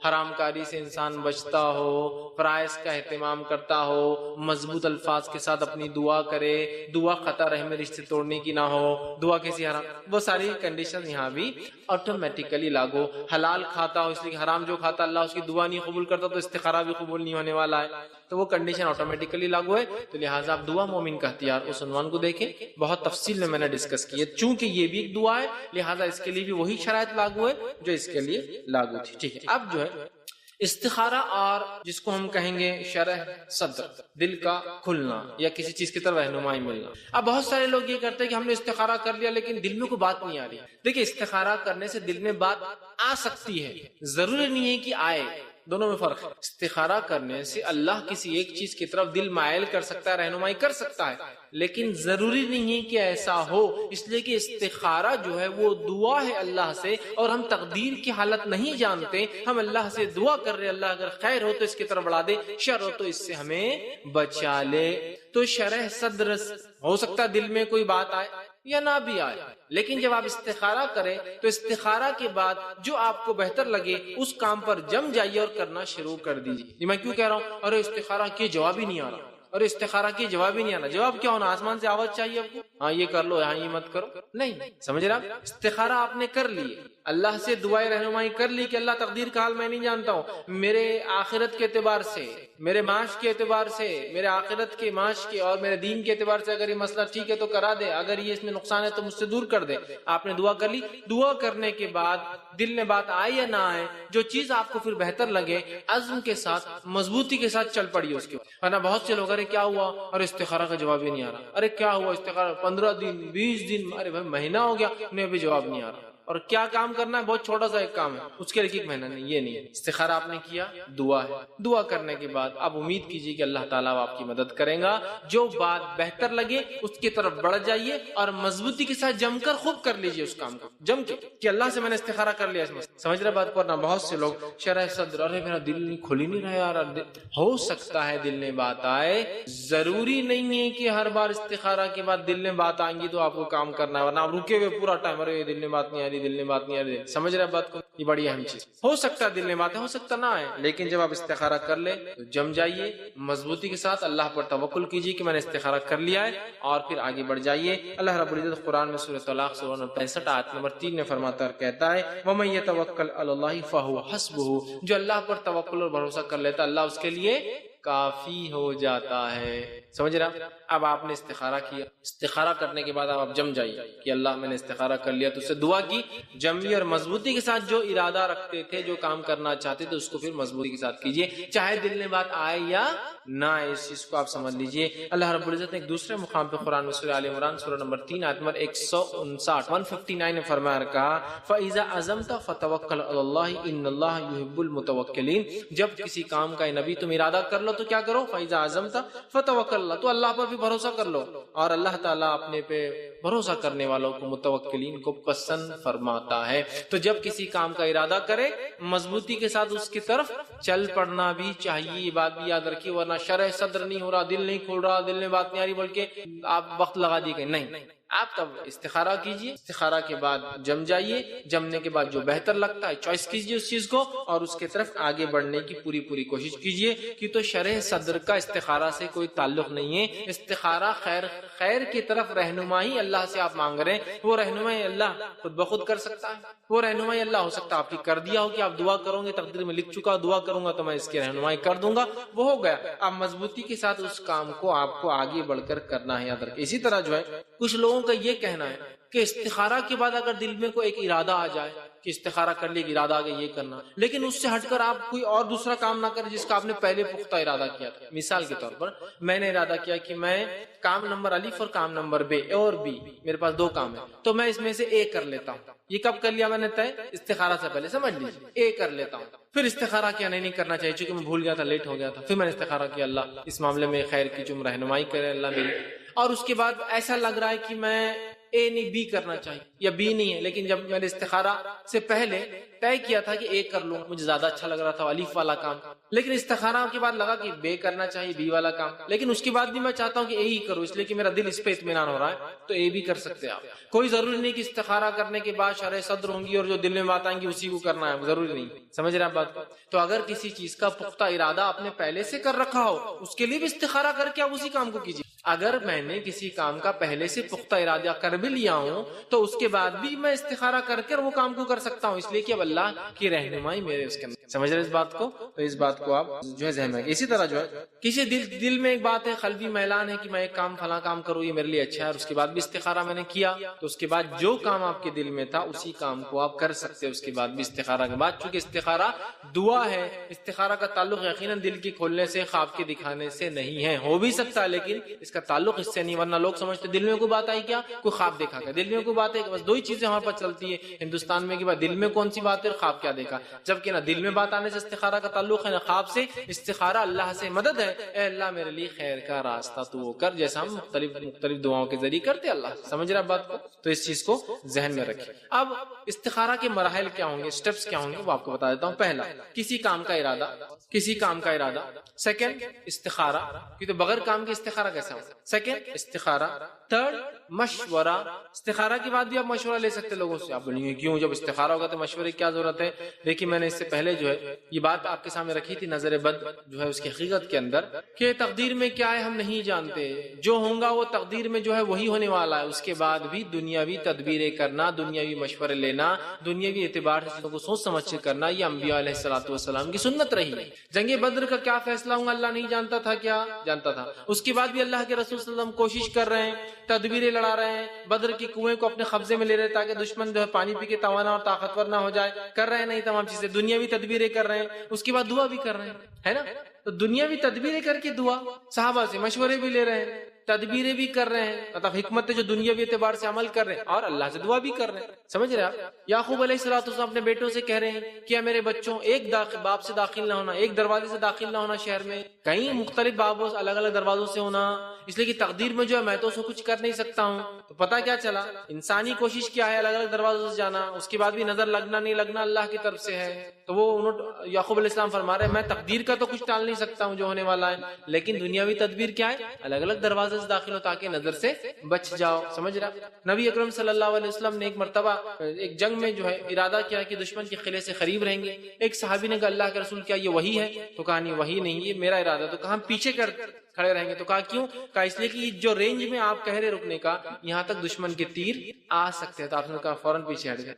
حرام کاری سے انسان بچتا ہو، فرائض کا اہتمام کرتا ہو، مضبوط الفاظ کے ساتھ اپنی دعا کرے، دعا قطع رحم رشتے توڑنے کی نہ ہو، دعا کسی حرام، وہ ساری کنڈیشن یہاں بھی آٹومیٹیکلی لاگو، حلال کھاتا ہو اس لیے حرام جو کھاتا اللہ اس کی دعا نہیں قبول کرتا تو استخارہ بھی قبول نہیں ہونے والا ہے، تو وہ کنڈیشن آٹومیٹیکلی لاگو ہے، تو لہٰذا آپ دعا مومن کا اختیار اس عنوان کو دیکھیں، بہت تفصیل میں نے ڈسکس کی ہے، چونکہ یہ بھی ایک دعا ہے لہٰذا اس کے لیے بھی وہی شرائط لاگو ہے جو اس کے لیے لاگو تھی، ٹھیک ہے۔ اب جو ہے استخارہ اور جس کو ہم کہیں گے شرح صدر، دل کا کھلنا یا کسی چیز کی طرف رہنمائی ملنا۔ اب بہت سارے لوگ یہ کرتے ہیں کہ ہم نے استخارہ کر لیا لیکن دل میں کوئی بات نہیں آ رہی۔ دیکھیں استخارہ کرنے سے دل میں بات آ سکتی ہے، ضروری نہیں ہے کہ آئے، دونوں میں فرق ہے۔ استخارہ کرنے سے اللہ کسی ایک چیز کی طرف دل مائل کر سکتا ہے، رہنمائی کر سکتا ہے، لیکن ضروری نہیں ہے کہ ایسا ہو، اس لیے کہ استخارہ جو ہے وہ دعا ہے اللہ سے، اور ہم تقدیر کی حالت نہیں جانتے، ہم اللہ سے دعا کر رہے اللہ اگر خیر ہو تو اس کی طرف بڑھا دے، شر ہو تو اس سے ہمیں بچا لے۔ تو شرح صدر ہو سکتا ہے دل میں کوئی بات آئے یا نہ بھی آئے، لیکن جب آپ استخارہ کریں تو استخارہ کے بعد جو آپ کو بہتر لگے اس کام پر جم جائیے اور کرنا شروع کر دیجیے۔ میں کیوں کہہ رہا ہوں ارے استخارہ کی جواب ہی نہیں آ رہا، اور استخارہ کی جواب ہی نہیں آنا، جواب کیا ہونا؟ آسمان سے آواز چاہیے آپ کو، ہاں یہ کر لو، ہاں یہ مت کرو، نہیں، سمجھ رہے آپ؟ استخارہ آپ نے کر لی، اللہ سے دعائیں رہنمائی کر لی کہ اللہ تقدیر کا حال میں نہیں جانتا ہوں، میرے آخرت کے اعتبار سے، میرے معاش کے اعتبار سے، میرے آخرت کے معاش کے اور میرے دین کے اعتبار سے اگر یہ مسئلہ ٹھیک ہے تو کرا دے، اگر یہ اس میں نقصان ہے تو مجھ سے دور کر دے۔ آپ نے دعا کر لی، دعا کرنے کے بعد دل میں بات آئے یا نہ آئے، جو چیز آپ کو پھر بہتر لگے عزم کے ساتھ مضبوطی کے ساتھ چل پڑیے اس کے، ورنہ بہت سے لوگ ارے کیا ہوا اور استخارہ کا جواب ہی نہیں آ رہا، ارے کیا ہوا استخارہ 15 دن 20 دن، ارے بھائی مہینہ ہو گیا انہیں ابھی جواب نہیں آ رہا، اور کیا کام کرنا ہے؟ بہت چھوٹا سا ایک کام ہے، اس کے لیے ایک مہینہ نہیں، یہ نہیں ہے۔ استخارہ آپ نے کیا، دعا ہے، دعا کرنے کے بعد آپ امید کیجیے کہ اللہ تعالیٰ آپ کی مدد کرے گا، جو بات بہتر لگے اس کی طرف بڑھ جائیے اور مضبوطی کے ساتھ جم کر خوب کر لیجیے اس کام کو، جم کے کہ اللہ سے میں نے استخارہ کر لیا، سمجھ رہے بات کو؟ ورنہ بہت سے لوگ شرح صدر، ارے میرا دل کھل ہی نہیں رہا یار، ہو سکتا ہے دل میں بات آئے، ضروری نہیں ہے کہ ہر بار استخارہ کے بعد دل میں بات آئیں گی تو آپ کو کام کرنا ہے، ورنہ آپ رکے ہوئے پورا ٹائم، ارے دل میں بات نہیں آ رہی، دل میں بات نہیں آ رہی، سمجھ رہے بات کو؟ یہ بڑی اہم چیز، ہو سکتا ہے دل میں بات ہے، ہو سکتا نہ آئے، لیکن جب آپ استخارہ کر لیں تو جم جائیے مضبوطی کے ساتھ، اللہ پر توکل کیجیے کہ میں نے استخارہ کر لیا ہے، اور پھر آگے بڑھ جائیے۔ اللہ رب العزت قرآن میں سورۃ طلاق سورہ نمبر 65 آیت نمبر 3 میں فرماتا ہے، کہتا ہے وَمَن يَتَوَکَّلْ عَلَى اللَّهِ فَهُوَ حَسْبُهُ، جو اللہ پر توکل اور بھروسہ کر لیتا اللہ اس کے لیے کافی ہو جاتا ہے۔ سمجھ رہا؟ اب آپ نے استخارہ کیا، استخارہ کرنے کے بعد آپ جم جائیے کہ اللہ میں نے استخارہ کر لیا، تو اس سے دعا کی، جمی اور مضبوطی کے ساتھ جو ارادہ رکھتے تھے، جو کام کرنا چاہتے تھے اس کو پھر مضبوطی کے ساتھ کیجیے، چاہے دل میں بات آئے یا نہ آئے، اس چیز کو آپ سمجھ لیجیے۔ اللہ رب العزت نے ایک دوسرے مقام پہ قرآن میں سورہ آل عمران سورہ نمبر 3 آیت نمبر 159 میں فرمایا کہا فَإِذَا عَزَمْتَ فَتَوَكَّلْ عَلَى اللَّهِ إِنَّ اللَّهَ يُحِبُّ الْمُتَوَكِّلِينَ، جب کسی کام کا نبی تم ارادہ کر لو تو کیا کرو؟ فَإِذَا عَزَمْتَ فَتَوَكَّلْ اللَّهِ، تو اللہ پر بھی بھروسہ کر لو، اور اللہ تعالیٰ اپنے پہ بھروسہ کرنے والوں کو، متوکلین کو پسند فرماتا ہے۔ تو جب کسی کام کا ارادہ کرے مضبوطی کے ساتھ اس کی طرف چل پڑنا بھی چاہیے، یہ بات بھی یاد رکھیے، ورنہ شرح صدر نہیں ہو رہا، دل نہیں کھل رہا، دل میں بات نہیں آ رہی، بلکہ آپ وقت لگا دیے گئے، نہیں، آپ تب استخارہ کیجئے، استخارہ کے بعد جم جائیے، جمنے کے بعد جو بہتر لگتا ہے چوائس کیجئے اس چیز کو، اور اس کے طرف آگے بڑھنے کی پوری کوشش کیجئے، کہ تو شرح صدر کا استخارہ سے کوئی تعلق نہیں ہے، استخارہ خیر کی طرف رہنمائی اللہ سے آپ مانگ رہے ہیں، وہ رہنمائی اللہ خود بخود کر سکتا ہے، وہ رہنمائی اللہ ہو سکتا ہے آپ کی کر دیا ہو کہ آپ دعا کرو گے، تقدیر میں لکھ چکا، دعا کروں گا تو میں اس کی رہنمائی کر دوں گا، وہ ہو گیا، آپ مضبوطی کے ساتھ اس کام کو آپ کو آگے بڑھ کر کرنا ہے، یاد رکھیں۔ اسی طرح جو ہے کچھ لوگوں کا یہ کہنا ہے کہ استخارہ کے بعد اگر دل میں کوئی ایک ارادہ آ جائے کہ استخارہ کر لیا، ارادہ آ گیا یہ کرنا، لیکن اس سے ہٹ کر آپ کوئی اور دوسرا کام نہ کریں جس کا آپ نے پہلے پختہ ارادہ کیا تھا۔ مثال کے طور پر میں نے ارادہ کیا کہ میں کام نمبر الف اور کام نمبر بے اور بی، میرے پاس دو کام ہیں، تو میں اس میں سے اے کر لیتا ہوں۔ یہ کب کر لیا میں نے طے؟ استخارہ سے پہلے، سمجھ لیجیے، اے کر لیتا ہوں، پھر استخارہ کیا نہیں کرنا چاہیے چونکہ میں بھول گیا تھا، لیٹ ہو گیا تھا، پھر میں نے استخارہ کیا اللہ اس معاملے میں خیر کی جو رہنمائی کرے اللہ میری، اور اس کے بعد ایسا لگ رہا ہے کہ میں اے نہیں بی کرنا چاہیے، یا بی نہیں ہے، لیکن جب میں نے استخارہ سے پہلے طے کیا تھا کہ اے کر لوں، مجھے زیادہ اچھا لگ رہا تھا الف والا کام، لیکن استخارہ کے بعد لگا کہ بے کرنا چاہیے بی والا کام، لیکن اس کے بعد بھی میں چاہتا ہوں کہ اے ہی کروں اس لیے کہ میرا دل اس پہ اطمینان ہو رہا ہے، تو اے بھی کر سکتے ہیں آپ۔ کوئی ضروری نہیں کہ استخارہ کرنے کے بعد شرح صدر ہوں گی اور جو دل میں بات آئیں گی اسی کو کرنا ہے، ضروری نہیں، سمجھ رہے ہیں بات کو؟ تو اگر کسی چیز کا پختہ ارادہ آپ نے پہلے سے کر رکھا ہو، اس کے لیے بھی استخارہ کر کے آپ اسی کام کو کیجیے۔ اگر میں نے کسی کام کا پہلے سے پختہ ارادہ کر بھی لیا ہوں تو اس کے بعد بھی میں استخارہ کر کے وہ کام کو کر سکتا ہوں، اس لیے کہ اب اللہ کی رہنمائی میرے اس کے اندر، سمجھ رہے اس بات کو؟ تو اس بات کو آپ جو ہے ذہن میں، اسی طرح جو ہے کسی دل میں ایک بات ہے، قلبی میلان ہے کہ میں ایک کام فلاں کام کروں یہ میرے لیے اچھا ہے، اور اس کے بعد بھی استخارہ میں نے کیا، تو اس کے بعد جو کام آپ کے دل میں تھا اسی کام کو آپ کر سکتے ہیں اس کے بعد بھی استخارہ کے بعد، چونکہ استخارہ دعا ہے، استخارہ کا تعلق یقیناً دل کی کھولنے سے، خواب کے دکھانے سے نہیں ہے، ہو بھی سکتا ہے لیکن اس کا تعلق اس سے نہیں، ورنہ لوگ سمجھتے دل میں کوئی بات آئی کیا، کوئی خواب دیکھا کیا، دل میں کوئی بات ہے، بس دو ہی چیزیں ہمارے پاس چلتی ہے ہندوستان میں کہ دل میں کون سی بات ہے اور خواب کیا دیکھا، جبکہ نہ دل میں بات آنے سے استخارہ کا تعلق ہے نہ خواب سے، استخارہ اللہ سے مدد ہے، اے اللہ میرے لیے خیر کا راستہ تو وہ کر، جیسا ہم مختلف دعاؤں کے ذریعے کرتے اللہ، سمجھ رہا بات کو؟ تو اس چیز کو ذہن میں رکھیں۔ اب استخارہ کے مراحل کیا ہوں گے، سٹیپس کیا ہوں گے، وہ آپ کو بتا دیتا ہوں۔ پہلا، کسی کام کا ارادہ، سیکنڈ استخارہ، کیونکہ بغیر کام کے استخارہ کیسا ہو، سیکنڈ استخارہ، تھرڈ مشورہ، استخارہ کے بعد بھی آپ مشورہ لے سکتے لوگوں سے، آپ بولیں گے کیوں، جب استخارہ ہوگا تو مشورے کی کیا ضرورت ہے؟ دیکھیے میں نے اس سے پہلے جو ہے یہ بات آپ کے سامنے رکھی تھی، نظر بد جو ہے اس کی حقیقت کے اندر، کہ تقدیر میں کیا ہے ہم نہیں جانتے، جو ہوگا وہ تقدیر میں جو ہے وہی ہونے والا ہے، اس کے بعد بھی دنیاوی تدبیریں کرنا، دنیاوی مشورے لینا، دنیاوی اعتبار سے چیزوں کو سوچ سمجھ کر کرنا، یہ انبیاء علیہ الصلوۃ والسلام کی سنت رہی ہے۔ جنگ بدر کا کیا فیصلہ ہوگا اللہ نہیں جانتا تھا، کیا جانتا تھا، اس کے بعد بھی اللہ کے رسول صلی اللہ علیہ وسلم کوشش کر رہے ہیں، تدبیریں لڑا رہے ہیں، بدر کے کنویں کو اپنے قبضے میں لے رہے ہیں تاکہ دشمن جو ہے پانی پی کے توانا اور طاقتور نہ ہو جائے، کر رہے ہیں نہیں تمام چیزیں، دنیاوی تدبیریں کر رہے ہیں، اس کے بعد دعا بھی کر رہے ہیں، ہے نا؟ تو دنیاوی تدبیریں کر کے دعا، صحابہ سے مشورے بھی لے رہے ہیں، تدبیریں بھی کر رہے ہیں، مطلب حکمت جو دنیاوی اعتبار سے عمل کر رہے ہیں، اور اللہ سے دعا بھی کر رہے ہیں، سمجھ رہے آپ؟ یعقوب علیہ الصلوۃ والسلام اپنے بیٹوں سے کہہ رہے ہیں کہ میرے بچوں ایک باپ سے داخل نہ ہونا، ایک دروازے سے داخل نہ ہونا شہر میں، کئی مختلف بابوں الگ الگ دروازوں سے ہونا، اس لیے کہ تقدیر میں جو ہے میں تو اس کو کچھ کر نہیں سکتا ہوں۔ تو پتہ کیا چلا، انسانی کوشش کیا ہے الگ الگ دروازوں سے جانا، اس کے بعد بھی نظر لگنا نہیں لگنا اللہ کی طرف سے ہے۔ تو وہ یعقوب علیہ السلام فرما رہے ہیں میں تقدیر کا تو کچھ ٹال نہیں سکتا ہوں جو ہونے والا ہے، لیکن دنیاوی تدبیر کیا ہے، الگ الگ دروازے سے داخل ہو تاکہ نظر سے بچ جاؤ، سمجھ رہا؟ نبی اکرم صلی اللہ علیہ وسلم نے ایک مرتبہ ایک جنگ میں جو ہے ارادہ کیا کہ دشمن کے قلعے سے قریب رہیں گے، ایک صحابی نے کہا اللہ کے رسول کیا یہ وہی ہے؟ تو کہا نہیں وہی نہیں، یہ میرا ارادہ، تو کہا ہم پیچھے کھڑے رہیں گے، تو کہا کیوں؟ کہا اس لیے کہ جو رینج میں آپ کہہ رہے رکنے کا یہاں تک دشمن کے تیر آ سکتے ہیں، تو آپ نے کہا فوراً پیچھے ہٹ گئے۔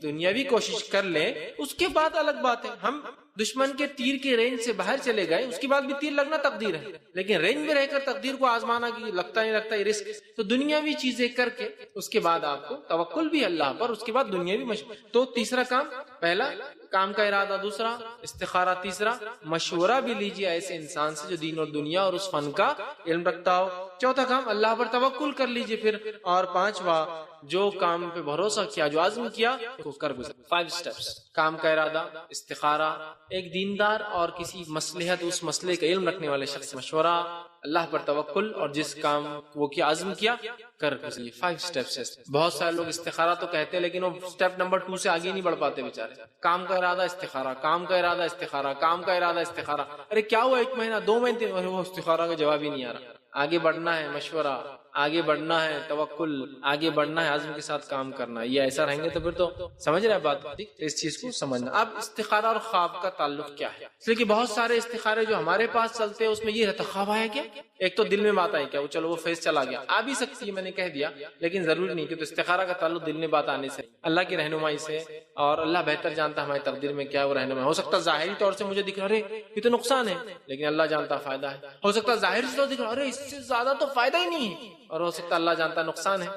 دنیاوی کوشش کر لیں، اس کے بعد الگ بات ہے، ہم دشمن کے تیر کے رینج سے باہر چلے گئے، اس کے بعد بھی تیر لگنا تقدیر ہے، لیکن رینج میں رہ کر تقدیر کو آزمانا کہ لگتا نہیں لگتا یہ رسک، تو دنیاوی چیزیں کر کے اس کے بعد آپ کو توکل بھی اللہ پر، اس کے بعد دنیاوی تو تیسرا کام، پہلا کام کا ارادہ، دوسرا استخارہ، تیسرا مشورہ بھی لیجیے ایسے انسان سے جو دین اور دنیا اور اس فن کا علم رکھتا ہو، چوتھا کام اللہ پر توکل کر لیجیے پھر، اور پانچواں جو کام پہ بھروسہ کیا، جو عزم کیا اس کو کر گزر۔ 5 سٹیپس، کام کا ارادہ، استخارہ، ایک دیندار اور کسی مصلحت اس مسئلے کا علم رکھنے والے شخص مشورہ، اللہ پر توکل، اور جس کام وہ کیا عزم کیا کر گزریے۔ 5 سٹیپس ہے۔ بہت سارے لوگ استخارہ تو کہتے ہیں لیکن وہ سٹیپ نمبر 2 سے آگے نہیں بڑھ پاتے بیچارے، کام کا ارادہ استخارہ، کام کا ارادہ استخارہ، کام کا ارادہ استخارہ، ارے کیا ہوا 1 مہینہ 2 مہینے، ارے وہ استخارہ کا جواب ہی نہیں آ رہا۔ آگے بڑھنا ہے مشورہ، آگے بڑھنا ہے توکل، آگے بڑھنا ہے عزم کے ساتھ کام کرنا، یہ ایسا رہیں گے تو پھر تو سمجھ رہے ہیں بات، اس چیز کو سمجھنا۔ اب استخارہ اور خواب کا تعلق کیا ہے، اس لیے کہ بہت سارے استخارے جو ہمارے پاس چلتے ہیں اس میں یہ رہتا خواب آیا کیا، ایک تو دل میں بات آئی کیا، وہ چلو وہ فیس چلا گیا، آ بھی سکتی ہے میں نے کہہ دیا، لیکن ضروری نہیں کہ تو استخارہ کا تعلق دل میں بات آنے سے، اللہ کی رہنمائی سے، اور اللہ بہتر جانتا ہے ہماری تقدیر میں کیا ہے، وہ رہنمائی ہو سکتا ہے ظاہری طور سے مجھے دکھ رہا ہے یہ تو نقصان ہے، لیکن اللہ جانتا فائدہ ہے، ہو سکتا ہے ظاہر سے دکھ رہا ارے اس سے زیادہ تو فائدہ ہی نہیں ہے، اور ہو سکتا ہے اللہ جانتا نقصان ہے۔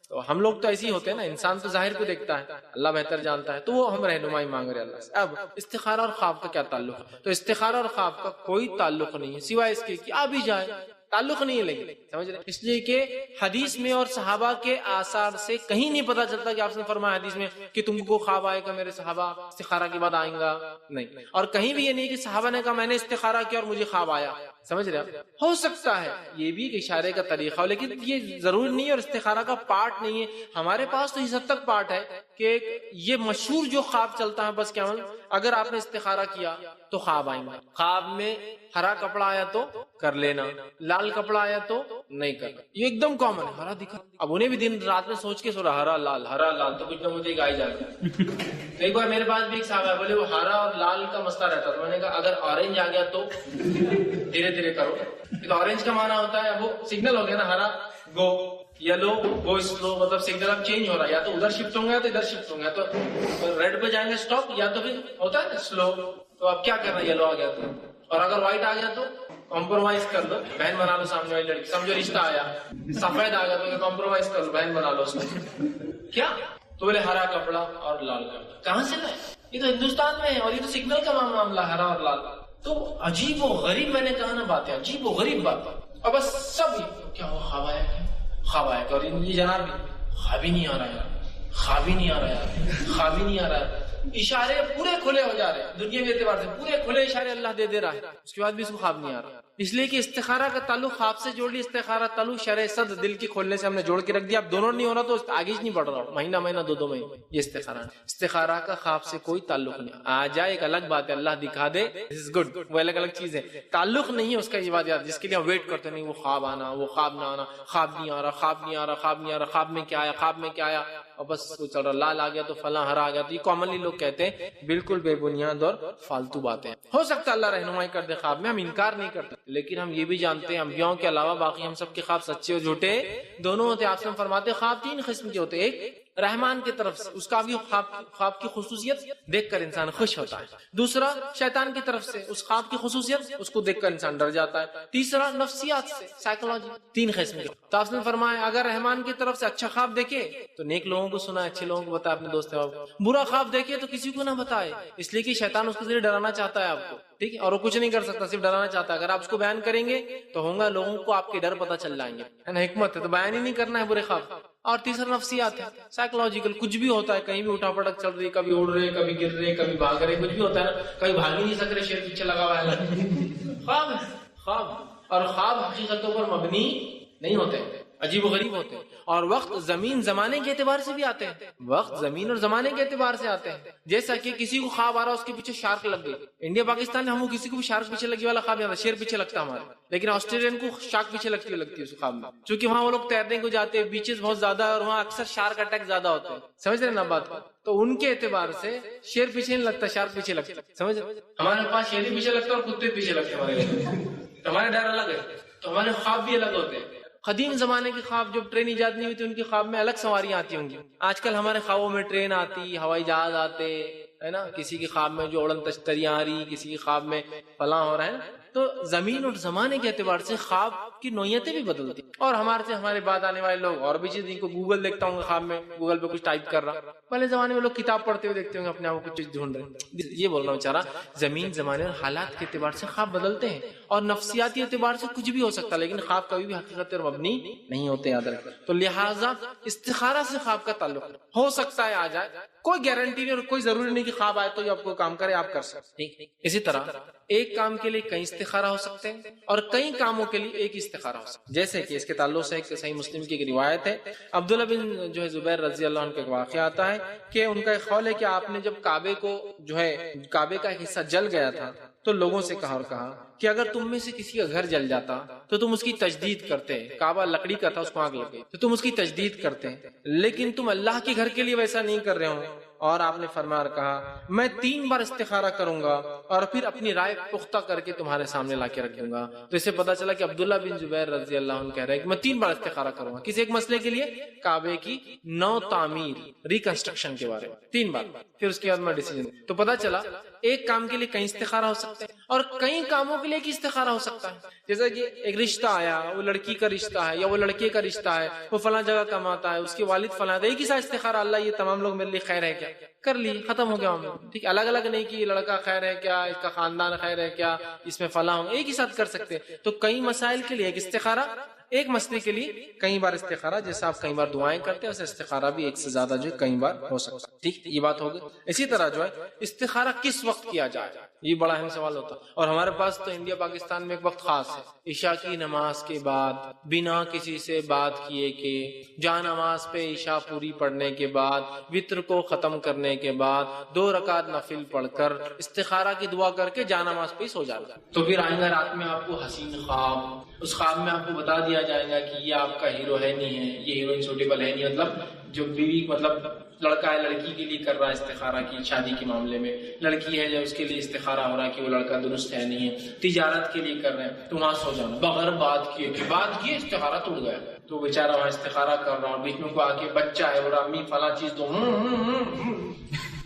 تو ہم لوگ تو ایسے ہی ہوتے ہیں نا، انسان تو ظاہر کو دیکھتا ہے، اللہ بہتر جانتا ہے، تو وہ ہم رہنمائی مانگ رہے ہیں اللہ سے۔ اب استخارہ اور خواب کا کیا تعلق ہے، تو استخارہ اور خواب کا کوئی تعلق نہیں ہے سوائے اس کے کہ آ بھی جائے، تعلق نہیں ہے لیکن سمجھ رہے، اس لیے کہ حدیث میں اور صحابہ کے آثار سے کہیں نہیں پتا چلتا کہ آپ نے فرمایا حدیث میں کہ تم کو خواب آئے گا میرے صحابہ استخارہ کے بعد آئیں گا، نہیں، اور کہیں بھی یہ نہیں کہ صحابہ نے کہا میں نے استخارہ کیا اور مجھے خواب آیا، سمجھ رہے آپ؟ ہو سکتا ہے یہ بھی ایک اشارے کا طریقہ ہو، لیکن یہ ضروری نہیں ہے اور استخارہ کا پارٹ نہیں ہے۔ ہمارے پاس تو اس حد تک پارٹ ہے کہ یہ مشہور جو خواب چلتا ہے بس کیا اگر آپ نے استخارہ کیا تو خواب آئیں گے، خواب میں ہرا کپڑا آیا تو کر لینا، لال کپڑا آیا تو نہیں کرنا، یہ ایک دم کامن ہے۔ ہرا دکھا، اب انہیں بھی دن رات میں سوچ کے سو رہا ہرا لال تو کچھ نہ مجھے گائے جا گیا۔ ایک بار میرے پاس بھی ایک صاحب ہے، بولے وہ ہرا اور لال کا مسئلہ رہتا تھا، میں نے کہا اگر آرنج آ گیا تو دھیرے دھیرے کرو، تو آرنج کا معنی ہوتا ہے وہ سگنل ہو گیا نا، ہرا گو، یلو گو سلو، مطلب سگنل اب چینج ہو رہا ہے، یا تو ادھر شفٹ ہوں گے یا تو ادھر شفٹ ہوں گے، تو ریڈ پہ جائیں گے اسٹاپ، یا تو پھر ہوتا ہے سلو، تو اب کیا کرنا، یلو آ گیا تو، اور اگر وائٹ آ گیا تو کمپرومائز کر لو، بہن بنا لو سامنے والی لڑکی، سمجھو رشتہ آیا، سفید آ گیا تو کمپرومائز کر لو، بہن بنا لو اس کو، کیا تو بولے ہرا کپڑا اور لال کپڑا، کہاں سے لائے؟ یہ تو ہندوستان میں ہے اور یہ تو سگنل کا معاملہ، ہرا اور لال، تو عجیب و غریب، میں نے کہا نا بات ہے عجیب و غریب بات، اور بس سب کیا ہوا خواب آیا ہے، خواب آیا کہ، اور یہ جناب بھی خواب ہی نہیں آ رہا ہے، خواب ہی نہیں آ رہا ہے، خواب ہی نہیں آ رہا ہے، اشارے پورے کھلے ہو جا رہے ہیں دنیا کے اعتبار سے، پورے کھلے اشارے اللہ دے رہا ہے، اس کے بعد بھی اس کو خواب نہیں آ رہا، اس لیے کہ استخارہ کا تعلق خواب سے جوڑ لی، استخارہ تعلق شرع صدر دل کی کھولنے سے ہم نے جوڑ کے رکھ دیا، اب دونوں نہیں ہو رہا تو آگے نہیں بڑھ رہا، مہینہ دو مہینے، یہ استخارہ کا خواب سے کوئی تعلق نہیں، آ جائے ایک الگ بات ہے، اللہ دکھا دے دس از گڈ، وہ الگ چیز ہے، تعلق نہیں ہے اس کا، یہ بات یاد جس کے لیے ہم ویٹ کرتے نہیں، وہ خواب آنا، وہ خواب نہ آنا، خواب نہیں آ رہا، خواب نہیں آ رہا، خواب نہیں آ رہا، خواب میں کیا آیا، خواب میں کیا آیا، اور بس وہ چل رہا، لال آ گیا تو فلاں ہرا آ گیا، تو یہ کامنلی لوگ کہتے ہیں، بالکل بے بنیاد اور فالتو باتیں، ہو سکتا ہے اللہ رہنمائی کر دے خواب میں، ہم انکار نہیں کرتے، لیکن ہم یہ بھی جانتے ہیں انبیاءوں کے علاوہ باقی ہم سب کے خواب سچے اور جھوٹے دونوں ہوتے ہیں۔ آپ سے ہم فرماتے خواب 3 قسم کے ہوتے ہیں، ایک رحمان کی طرف سے، اس کا بھی خواب کی خصوصیت دیکھ کر انسان خوش ہوتا ہے، دوسرا شیطان کی طرف سے، اس خواب کی خصوصیت اس کو دیکھ کر انسان ڈر جاتا ہے، تیسرا نفسیات سے، سائیکولوجی، 3 قسم کے۔ تو آپ نے فرمایا اگر رحمان کی طرف سے اچھا خواب دیکھے تو نیک لوگوں کو سنا، اچھے لوگوں کو بتائے، اپنے دوست احباب، برا خواب دیکھے تو کسی کو نہ بتائے، اس لیے کہ شیطان اس کے ذریعے ڈرانا چاہتا ہے آپ کو، ٹھیک ہے، اور وہ کچھ نہیں کر سکتا، صرف ڈرانا چاہتا ہے، اگر آپ اس کو بیان کریں گے تو ہوگا لوگوں کو آپ کے ڈر پتہ چل جائیں گے، ہے نا، حکمت ہے، تو بیان ہی نہیں کرنا ہے برے خواب۔ اور تیسرا نفسیات ہے، سائیکولوجیکل، کچھ بھی ہوتا ہے، کہیں بھی اٹھا پٹک چل رہی ہے، کبھی اڑ رہے، کبھی گر رہے، کبھی بھاگ رہے، کچھ بھی ہوتا ہے نا، کبھی بھاگ ہی نہیں سک رہے، شیر پیچھے لگا ہوا ہے، خواب ہے، خواب، اور خواب حقیقتوں پر مبنی نہیں ہوتے، عجیب و غریب ہوتے ہیں، اور وقت زمین زمانے کے اعتبار سے بھی آتے ہیں، وقت زمین اور زمانے کے اعتبار سے آتے ہیں، جیسا کہ کسی کو خواب آ رہا اس کے پیچھے شارک لگ گئی، انڈیا پاکستان میں ہم کسی کو بھی شارک پیچھے لگی والا خواب نہیں، شیر پیچھے لگتا ہمارا، لیکن آسٹریلین کو شارک پیچھے لگتی ہے اس خواب میں، چونکہ وہاں وہ لوگ تیرنے کو جاتے ہیں، بیچز بہت زیادہ ہے اور وہاں اکثر شارک اٹیک زیادہ ہوتے ہیں، سمجھ رہے نا بات کو، تو ان کے اعتبار سے شیر پیچھے نہیں لگتا، شارک پیچھے لگتا، سمجھ رہے، ہمارے پاس شیر پیچھے لگتا ہے اور کتے پیچھے لگتے ہیں، ہمارے ڈر الگ ہے، تو ہمارے خواب بھی الگ ہوتے ہیں۔ قدیم زمانے کے خواب، جب ٹرین ایجاد نہیں ہوئی تھی ان کے خواب میں الگ سواریاں آتی ہوں گی، آج کل ہمارے خوابوں میں ٹرین آتی، ہوائی جہاز آتے، ہے نا، کسی کے خواب میں جو اڑن تشتریاں آ رہی، کسی کے خواب میں فلاں ہو رہا ہے، تو زمین اور زمانے کے اعتبار سے خواب کی نوعیتیں بھی بدلتی، اور ہمارے بعد آنے والے لوگ اور بھی چیز، ان کو گوگل دیکھتا ہوں خواب میں، گوگل پہ کچھ ٹائپ کر رہا، پہلے زمانے میں لوگ کتاب پڑھتے ہوئے دیکھتے ہوں اپنے آپ کو کچھ چیز ڈھونڈ رہے، یہ بول رہا ہوں چارہ زمین زمانے اور حالات کے اعتبار سے خواب بدلتے ہیں، اور نفسیاتی اعتبار سے کچھ بھی ہو سکتا ہے، لیکن خواب کبھی بھی حقیقت اور مبنی نہیں ہوتے، یاد رکھیں۔ تو لہٰذا استخارہ سے خواب کا تعلق ہو سکتا ہے آ جائے، کوئی گارنٹی نہیں اور کوئی ضروری نہیں کہ خواب آئے تو آپ کو کام کرے، آپ کر سکتے ہیں۔ اسی طرح ایک کام کے لیے کئی استخارہ ہو سکتے ہیں اور کئی کاموں کے لیے ایک استخارہ ہو سکتا ہے، جیسے کہ اس کے تعلق سے ایک صحیح مسلم کی ایک روایت ہے، عبداللہ بن جو ہے زبیر رضی اللہ عنہ کا ایک واقعہ آتا ہے کہ ان کا ایک قول ہے کہ آپ نے جب کعبے کو جو ہے کعبے کا ایک حصہ جل گیا تھا تو لوگوں سے کہا کہ اگر تم میں سے کسی کا گھر جل جاتا تو تم اس کی تجدید کرتے، کعبہ لکڑی کا تھا، اس کو آگ لگ گئی تو تم اس کی تجدید کرتے، لیکن تم اللہ کے گھر کے لیے ویسا نہیں کر رہے ہو، اور آپ نے فرمایا کہا میں 3 بار استخارہ کروں گا اور پھر اپنی رائے پختہ کر کے تمہارے سامنے لا کے رکھ دوں گا۔ تو اسے پتا چلا کہ عبداللہ بن زبیر رضی اللہ عنہ کہہ رہے ہیں کہ میں 3 بار استخارہ کروں گا، کسی ایک مسئلے کے لیے، کعبے کی نو تعمیر، ریکنسٹرکشن کے بارے میں 3 بار، پھر اس کے بعد میں ڈیسیژن۔ تو پتا چلا ایک کام کے لیے کئی استخارہ ہو سکتے ہیں اور کئی کاموں کے لیے ایک استخارہ ہو سکتا ہے، جیسا کہ ایک رشتہ آیا، وہ لڑکی کا رشتہ ہے یا وہ لڑکے کا رشتہ ہے، وہ فلاں جگہ کماتا ہے، اس کے والد فلاں، ایک ہی سا استخارہ، اللہ یہ تمام لوگ میرے لیے خیر ہے کیا؟ کر لی, ختم ہو گیا معاملہ. ٹھیک, الگ الگ نہیں کہ یہ لڑکا خیر ہے کیا, اس کا خاندان خیر ہے کیا, اس میں فلاں ہو, ایک ہی ساتھ کر سکتے. تو کئی مسائل کے لیے ایک استخارہ, ایک مسئلے کے لیے کئی بار استخارہ, جیسا آپ کئی بار دعائیں کرتے ہیں ویسے استخارہ بھی ایک سے زیادہ جو کئی بار ہو سکتا ہے. ٹھیک, یہ بات ہوگی. اسی طرح جو ہے استخارہ کس وقت کیا جائے, یہ بڑا اہم سوال ہوتا ہے. اور ہمارے پاس تو انڈیا پاکستان میں ایک وقت خاص ہے, عشاء کی نماز کے بعد بنا کسی سے بات کیے کہ جا نماز پہ عشاء پوری پڑھنے کے بعد وتر کو ختم کرنے کے بعد 2 رکعت نفل پڑھ کر استخارہ کی دعا کر کے جا نماز پہ سو جاتا. تو پھر آئیں گا رات میں آپ کو حسین خواب, اس خواب میں آپ کو بتا دیا جائے گا کہ یہ آپ کا ہیرو ہے نہیں ہے, یہ ہیروئن سوٹیبل ہے نہیں, مطلب جو بیوی, مطلب لڑکا ہے لڑکی کے لیے کر رہا ہے استخارہ کی شادی کے معاملے میں, لڑکی ہے جو اس کے لیے استخارہ ہو رہا ہے کہ وہ لڑکا درست ہے نہیں ہے, تجارت کے لیے کر رہے ہیں, تو وہاں سو جانا بغیر بات کیے کہ بات کیے استخارہ ٹوٹ گیا. تو بیچارہ وہاں استخارہ کر رہا اور بیچ میں کو آ کے بچہ ہے اور امی فلاں چیز تو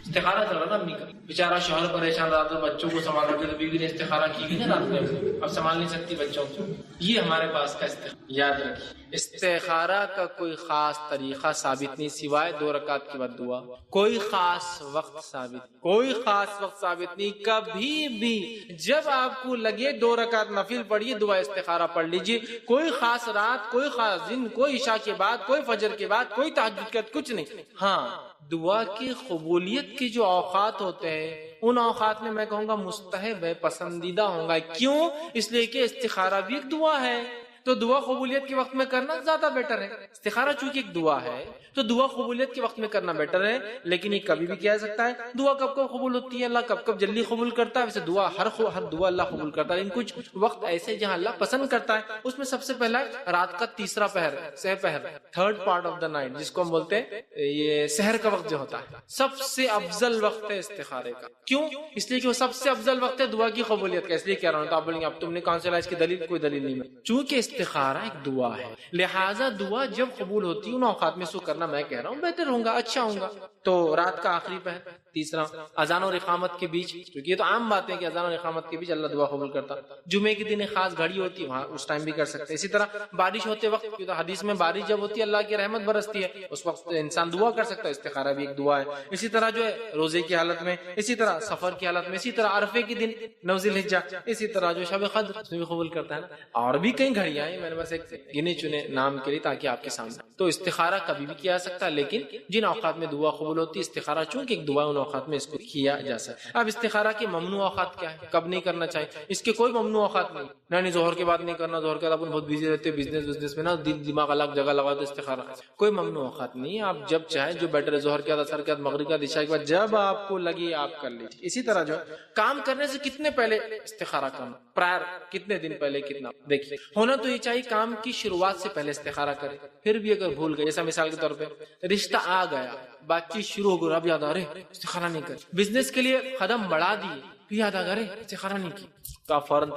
استخارہ کر رہا نا امی کا, بیچارہ شوہر پریشان رہا تو بچوں کو سنبھال رہے تو بیوی نے استخارہ کی بھی نا رات میں, اب سنبھال نہیں سکتی بچوں کو. یہ ہمارے پاس کا استخارہ. یاد رکھیے استخارہ کا کوئی خاص طریقہ ثابت نہیں سوائے 2 رکعت کے بعد دعا. کوئی خاص وقت ثابت, کوئی خاص وقت ثابت نہیں. کبھی بھی جب آپ کو لگے 2 رکعت نفل پڑھیے, دعا استخارہ پڑھ لیجیے. کوئی خاص رات, کوئی خاص دن, کوئی عشاء کے بعد, کوئی فجر کے بعد, کوئی تہجد کے بعد, کچھ نہیں. ہاں, دعا کی قبولیت کے جو اوقات ہوتے ہیں ان اوقات میں میں کہوں گا مستحب ہے, پسندیدہ ہوں گا. کیوں؟ اس لیے کہ استخارہ بھی ایک دعا ہے, تو دعا قبولیت کے وقت میں کرنا زیادہ بیٹر ہے. استخارہ چونکہ ایک دعا ہے تو دعا قبولیت کے وقت میں کرنا بیٹر ہے, لیکن یہ کبھی بھی کیا جا سکتا ہے. دعا کب کب قبول ہوتی ہے, اللہ کب کب جلدی قبول کرتا ہے. ویسے دعا ہر دعا اللہ قبول کرتا ہے, لیکن کچھ وقت ایسے جہاں اللہ پسند کرتا ہے. اس میں سب سے پہلا رات کا تیسرا پہر, سہ پہر, 3rd part of the night, جس کو ہم بولتے ہیں یہ سحر کا وقت جو ہوتا ہے, سب سے افضل وقت ہے استخارے کا. کیوں؟ اس لیے کہ وہ سب سے افضل وقت ہے دعا کی قبولیت کا. اس لیے کہہ رہا ہوں, تو آپ بولیں گے اب تم نے کہاں سے لایا, اس کی دلیل کوئی دلیل نہیں ہے. چونکہ استخارہ ایک دعا ہے, لہٰذا دعا جب قبول ہوتی ہے ان اوقات میں سو کرنا میں کہہ رہا ہوں بہتر ہوں گا, اچھا ہوں گا. تو رات کا آخری پہر, تیسرا اذان اور اقامت کے بیچ, کیونکہ یہ تو عام بات ہے کہ اذان اور اقامت کے بیچ اللہ دعا قبول کرتا. جمعے کے دن ایک خاص گھڑی ہوتی ہے, وہاں اس ٹائم بھی کر سکتے. اسی طرح بارش ہوتے وقت, کیونکہ حدیث میں بارش جب ہوتی ہے اللہ کی رحمت برستی ہے, اس وقت انسان دعا کر سکتا ہے. استخارہ بھی ایک دعا ہے. اسی طرح جو ہے روزے کی حالت میں, اسی طرح سفر کی حالت میں, اسی طرح عرفے کے دن 9 ذی الحجہ, اسی طرح جو شب قدر اس میں بھی قبول کرتا ہے نا. اور بھی کئی گھڑیاں ہیں, میں نے بس ایک گنے چنے نام کے لیے تاکہ آپ کے سامنے. تو استخارہ کبھی بھی کیا جا سکتا ہے, لیکن جن اوقات میں دعا قبول ہوتی ہے استخارہ چونکہ ایک دعا, ان اوقات میں اس کو کیا جا سکتا ہے. اب استخارہ کے ممنوع اوقات کیا ہے, کب نہیں کرنا چاہیے, اس کے کوئی ممنوع اوقات نہیں. نہیں ظہر کے بعد نہیں کرنا, ظہر کے بعد اپن بہت بزی رہتے بزنس میں نا, دماغ الگ جگہ لگا تو استخارہ کوئی ممنوع اوقات نہیں. آپ جب چاہیں جو بیٹر ہے, ظہر کے بعد, اثر کے بعد, مغرب کے بعد, عشاء کے بعد, جب آپ کو لگے آپ کر لیجیے. اسی طرح جو کام کرنے سے کتنے پہلے استخارہ کرنا, پرائر کتنے دن پہلے کتنا, دیکھیے ہونا تو یہ چاہیے کام کی شروعات سے پہلے استخارہ کرے. پھر بھی اگر بھول گئے, جیسا مثال کے طور پہ رشتہ آ گیا, بات چیت شروع ہو گئی, اب یاد آ رہے استخارہ نہیں کر. بزنس کے لیے قدم بڑھا دیے, پھر یاد آ گئے استخارہ نہیں کی, تو آپ فوراً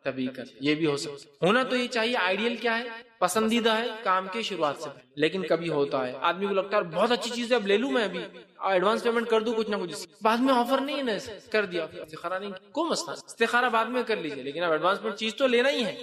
تبھی کر. یہ بھی ہو سکتا. ہونا تو یہ چاہیے, آئیڈیل کیا ہے, پسندیدہ ہے کام کے شروعات سے, لیکن کبھی ہوتا ہے آدمی کو لگتا ہے بہت اچھی چیز ہے, اب لے لوں میں, ابھی ایڈوانس پیمنٹ کر دوں کچھ نہ کچھ, بعد میں آفر نہیں ہے نا, کر دیا, استخارہ نہیں, کوئی مسئلہ. استخارہ بعد میں کر لیجیے, لیکن اب ایڈوانس پیمنٹ چیز تو لینا ہی ہے,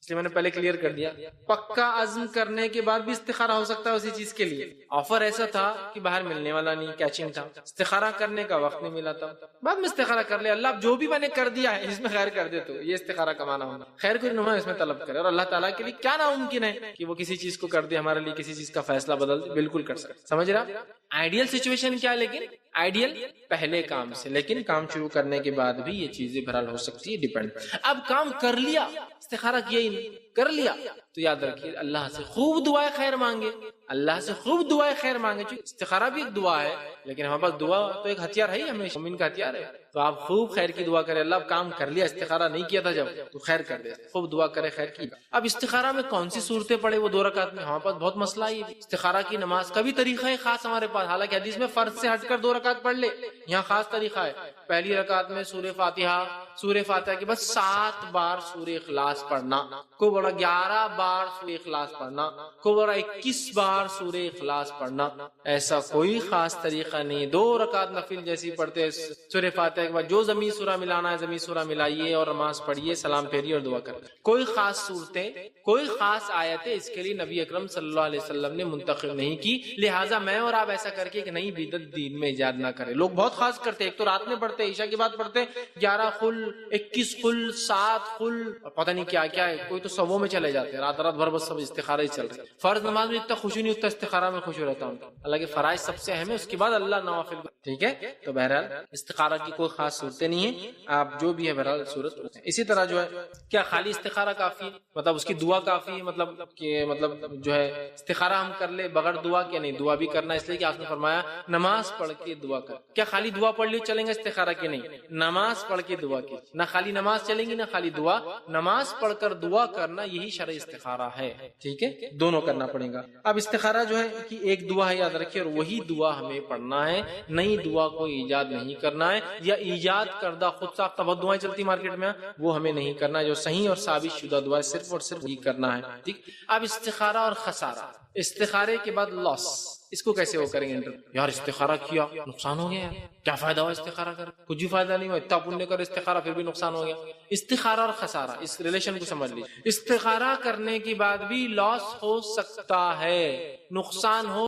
اس لیے میں نے پہلے کلیئر کر دیا. پکا عزم کرنے کے بعد بھی استخارہ ہو سکتا ہے اسی چیز کے لیے. آفر ایسا تھا کہ باہر ملنے والا نہیں, کیچنگ تھا, استخارہ کرنے کا وقت نہیں ملا تھا, بعد میں استخارہ کر لیا, اللہ جو بھی میں نے کر دیا ہے اس میں خیر کر دے, تو یہ استخارہ کمانا ہونا. خیر کوئی نما اس میں طلب کرے, اور اللہ تعالیٰ کے لیے کیا ناممکن ہے کہ وہ کسی چیز کو کر دے, ہمارے لیے کسی چیز کا فیصلہ بدل دے, بالکل کر سکتے. سمجھ رہا, آئیڈیل سچویشن کیا ہے, لیکن آئیڈیل پہلے کام سے, لیکن کام شروع کرنے کے بعد بھی یہ چیزیں بہرحال ہو سکتی ہے, ڈیپینڈ. اب کام کر لیا, استخارہ کیا ہی نہیں, کر لیا, تو یاد رکھیے اللہ سے خوب دعائیں خیر مانگے, اللہ سے خوب دعائیں خیر مانگے. استخارہ بھی ایک دعا ہے, لیکن ہمارے پاس دعا تو ایک ہتھیار ہے ہی, ہمیشہ مومن کا ہتھیار ہے. تو آپ خوب خیر کی دعا کریں, اللہ کام کر لیا, استخارہ نہیں کیا تھا جب, تو خیر کر دے, خوب دعا کرے خیر کی. اب استخارہ میں کون سی صورتیں پڑے, وہ 2 رکعت میں, ہمارے پاس بہت مسئلہ ہے. استخارہ کی نماز کا بھی طریقہ ہے خاص ہمارے پاس, حالانکہ حدیث میں فرض سے ہٹ کر 2 رکعت پڑھ لے, یہاں خاص طریقہ ہے. پہلی رکعت میں سورہ فاتحہ کے بعد 7 بار سورہ اخلاص پڑھنا, کوئی بڑا بڑا 11 بار سورہ اخلاص پڑھنا، کوئی بڑا 21 بار سورہ اخلاص پڑھنا، ایسا کوئی خاص طریقہ نہیں. 2 رکعت نفل جیسی پڑھتے ہیں سورہ فاتحہ کے بعد، جو ضمیر سورہ ملانا ہے ضمیر سورہ ملائیے اور نماز پڑھیے، سلام پھیریے اور دعا کریں. کوئی خاص صورتیں، کوئی خاص آیتیں اس کے لیے نبی اکرم صلی اللہ علیہ وسلم نے منتخب نہیں کی. لہٰذا میں اور آپ ایسا کر کے ایک نئی بدعت دین میں ایجاد نہ کریں. لوگ بہت خاص کرتے ہیں، ایک تو رات میں پڑھتے ہیں، عشاء کے بعد پڑھتے ہیں 11 خل، 21 خل، 7 خل، پتہ نہیں کیا کیا ہے. کوئی تو سووں میں چلے جاتے ہیں، رات رات بھر بس سب استخارہ ہی چل رہے ہیں. فرض نماز میں اتنا خوشی نہیں ہوتا، استخارہ میں خوش رہتا ہوں. اللہ کے فرائض سب سے اہم ہے، اس کے بعد اللہ نوافل. ٹھیک ہے، تو بہرحال استخارہ کی کوئی خاص صورتیں نہیں ہیں، آپ جو بھی ہے بہرحال صورت. اسی طرح جو ہے کیا خالی استخارہ کافی ہے؟ مطلب اس کی دعا کافی ہے؟ مطلب کہ مطلب جو ہے استخارہ ہم کر لے بغیر دعا کے؟ نہیں، دعا بھی کرنا، اس لیے کہ آپ نے فرمایا نماز پڑھ کے دعا کر. کیا خالی دعا پڑھ لی چلیں گے استخارہ کے؟ نہیں، نماز پڑھ کے دعا کی. نہ خالی نماز چلیں گی نہ خالی دعا، نماز پڑھ کر دعا کرنا یہی شرع استخارہ ہے. ٹھیک ہے، دونوں کرنا پڑے گا. اب استخارہ جو ہے کہ ایک دعا ہے، یاد رکھیے، اور وہی دعا ہمیں پڑھنا ہے، نئی دعا کو ایجاد نہیں کرنا ہے، یا ایجاد کردہ خود ساختہ بہت دعائیں چلتی مارکیٹ میں، وہ ہمیں نہیں کرنا ہے. جو صحیح اور ثابت شدہ دعا ہے صرف اور صرف وہی کرنا ہے. ٹھیک. اب استخارہ اور خسارہ، استخارے کے بعد لاس، اس کو کیسے وہ کریں گے؟ یار استخارہ کیا نقصان ہو گیا، کیا فائدہ ہوا استخارہ کر؟ کچھ بھی فائدہ نہیں ہوا، اتنا پنے کر استخارہ پھر بھی نقصان ہو گیا. استخارہ اور خسارہ، اس ریلیشن کو سمجھ لیجیے. استخارہ کرنے کے بعد بھی لاس ہو سکتا ہے، نقصان ہو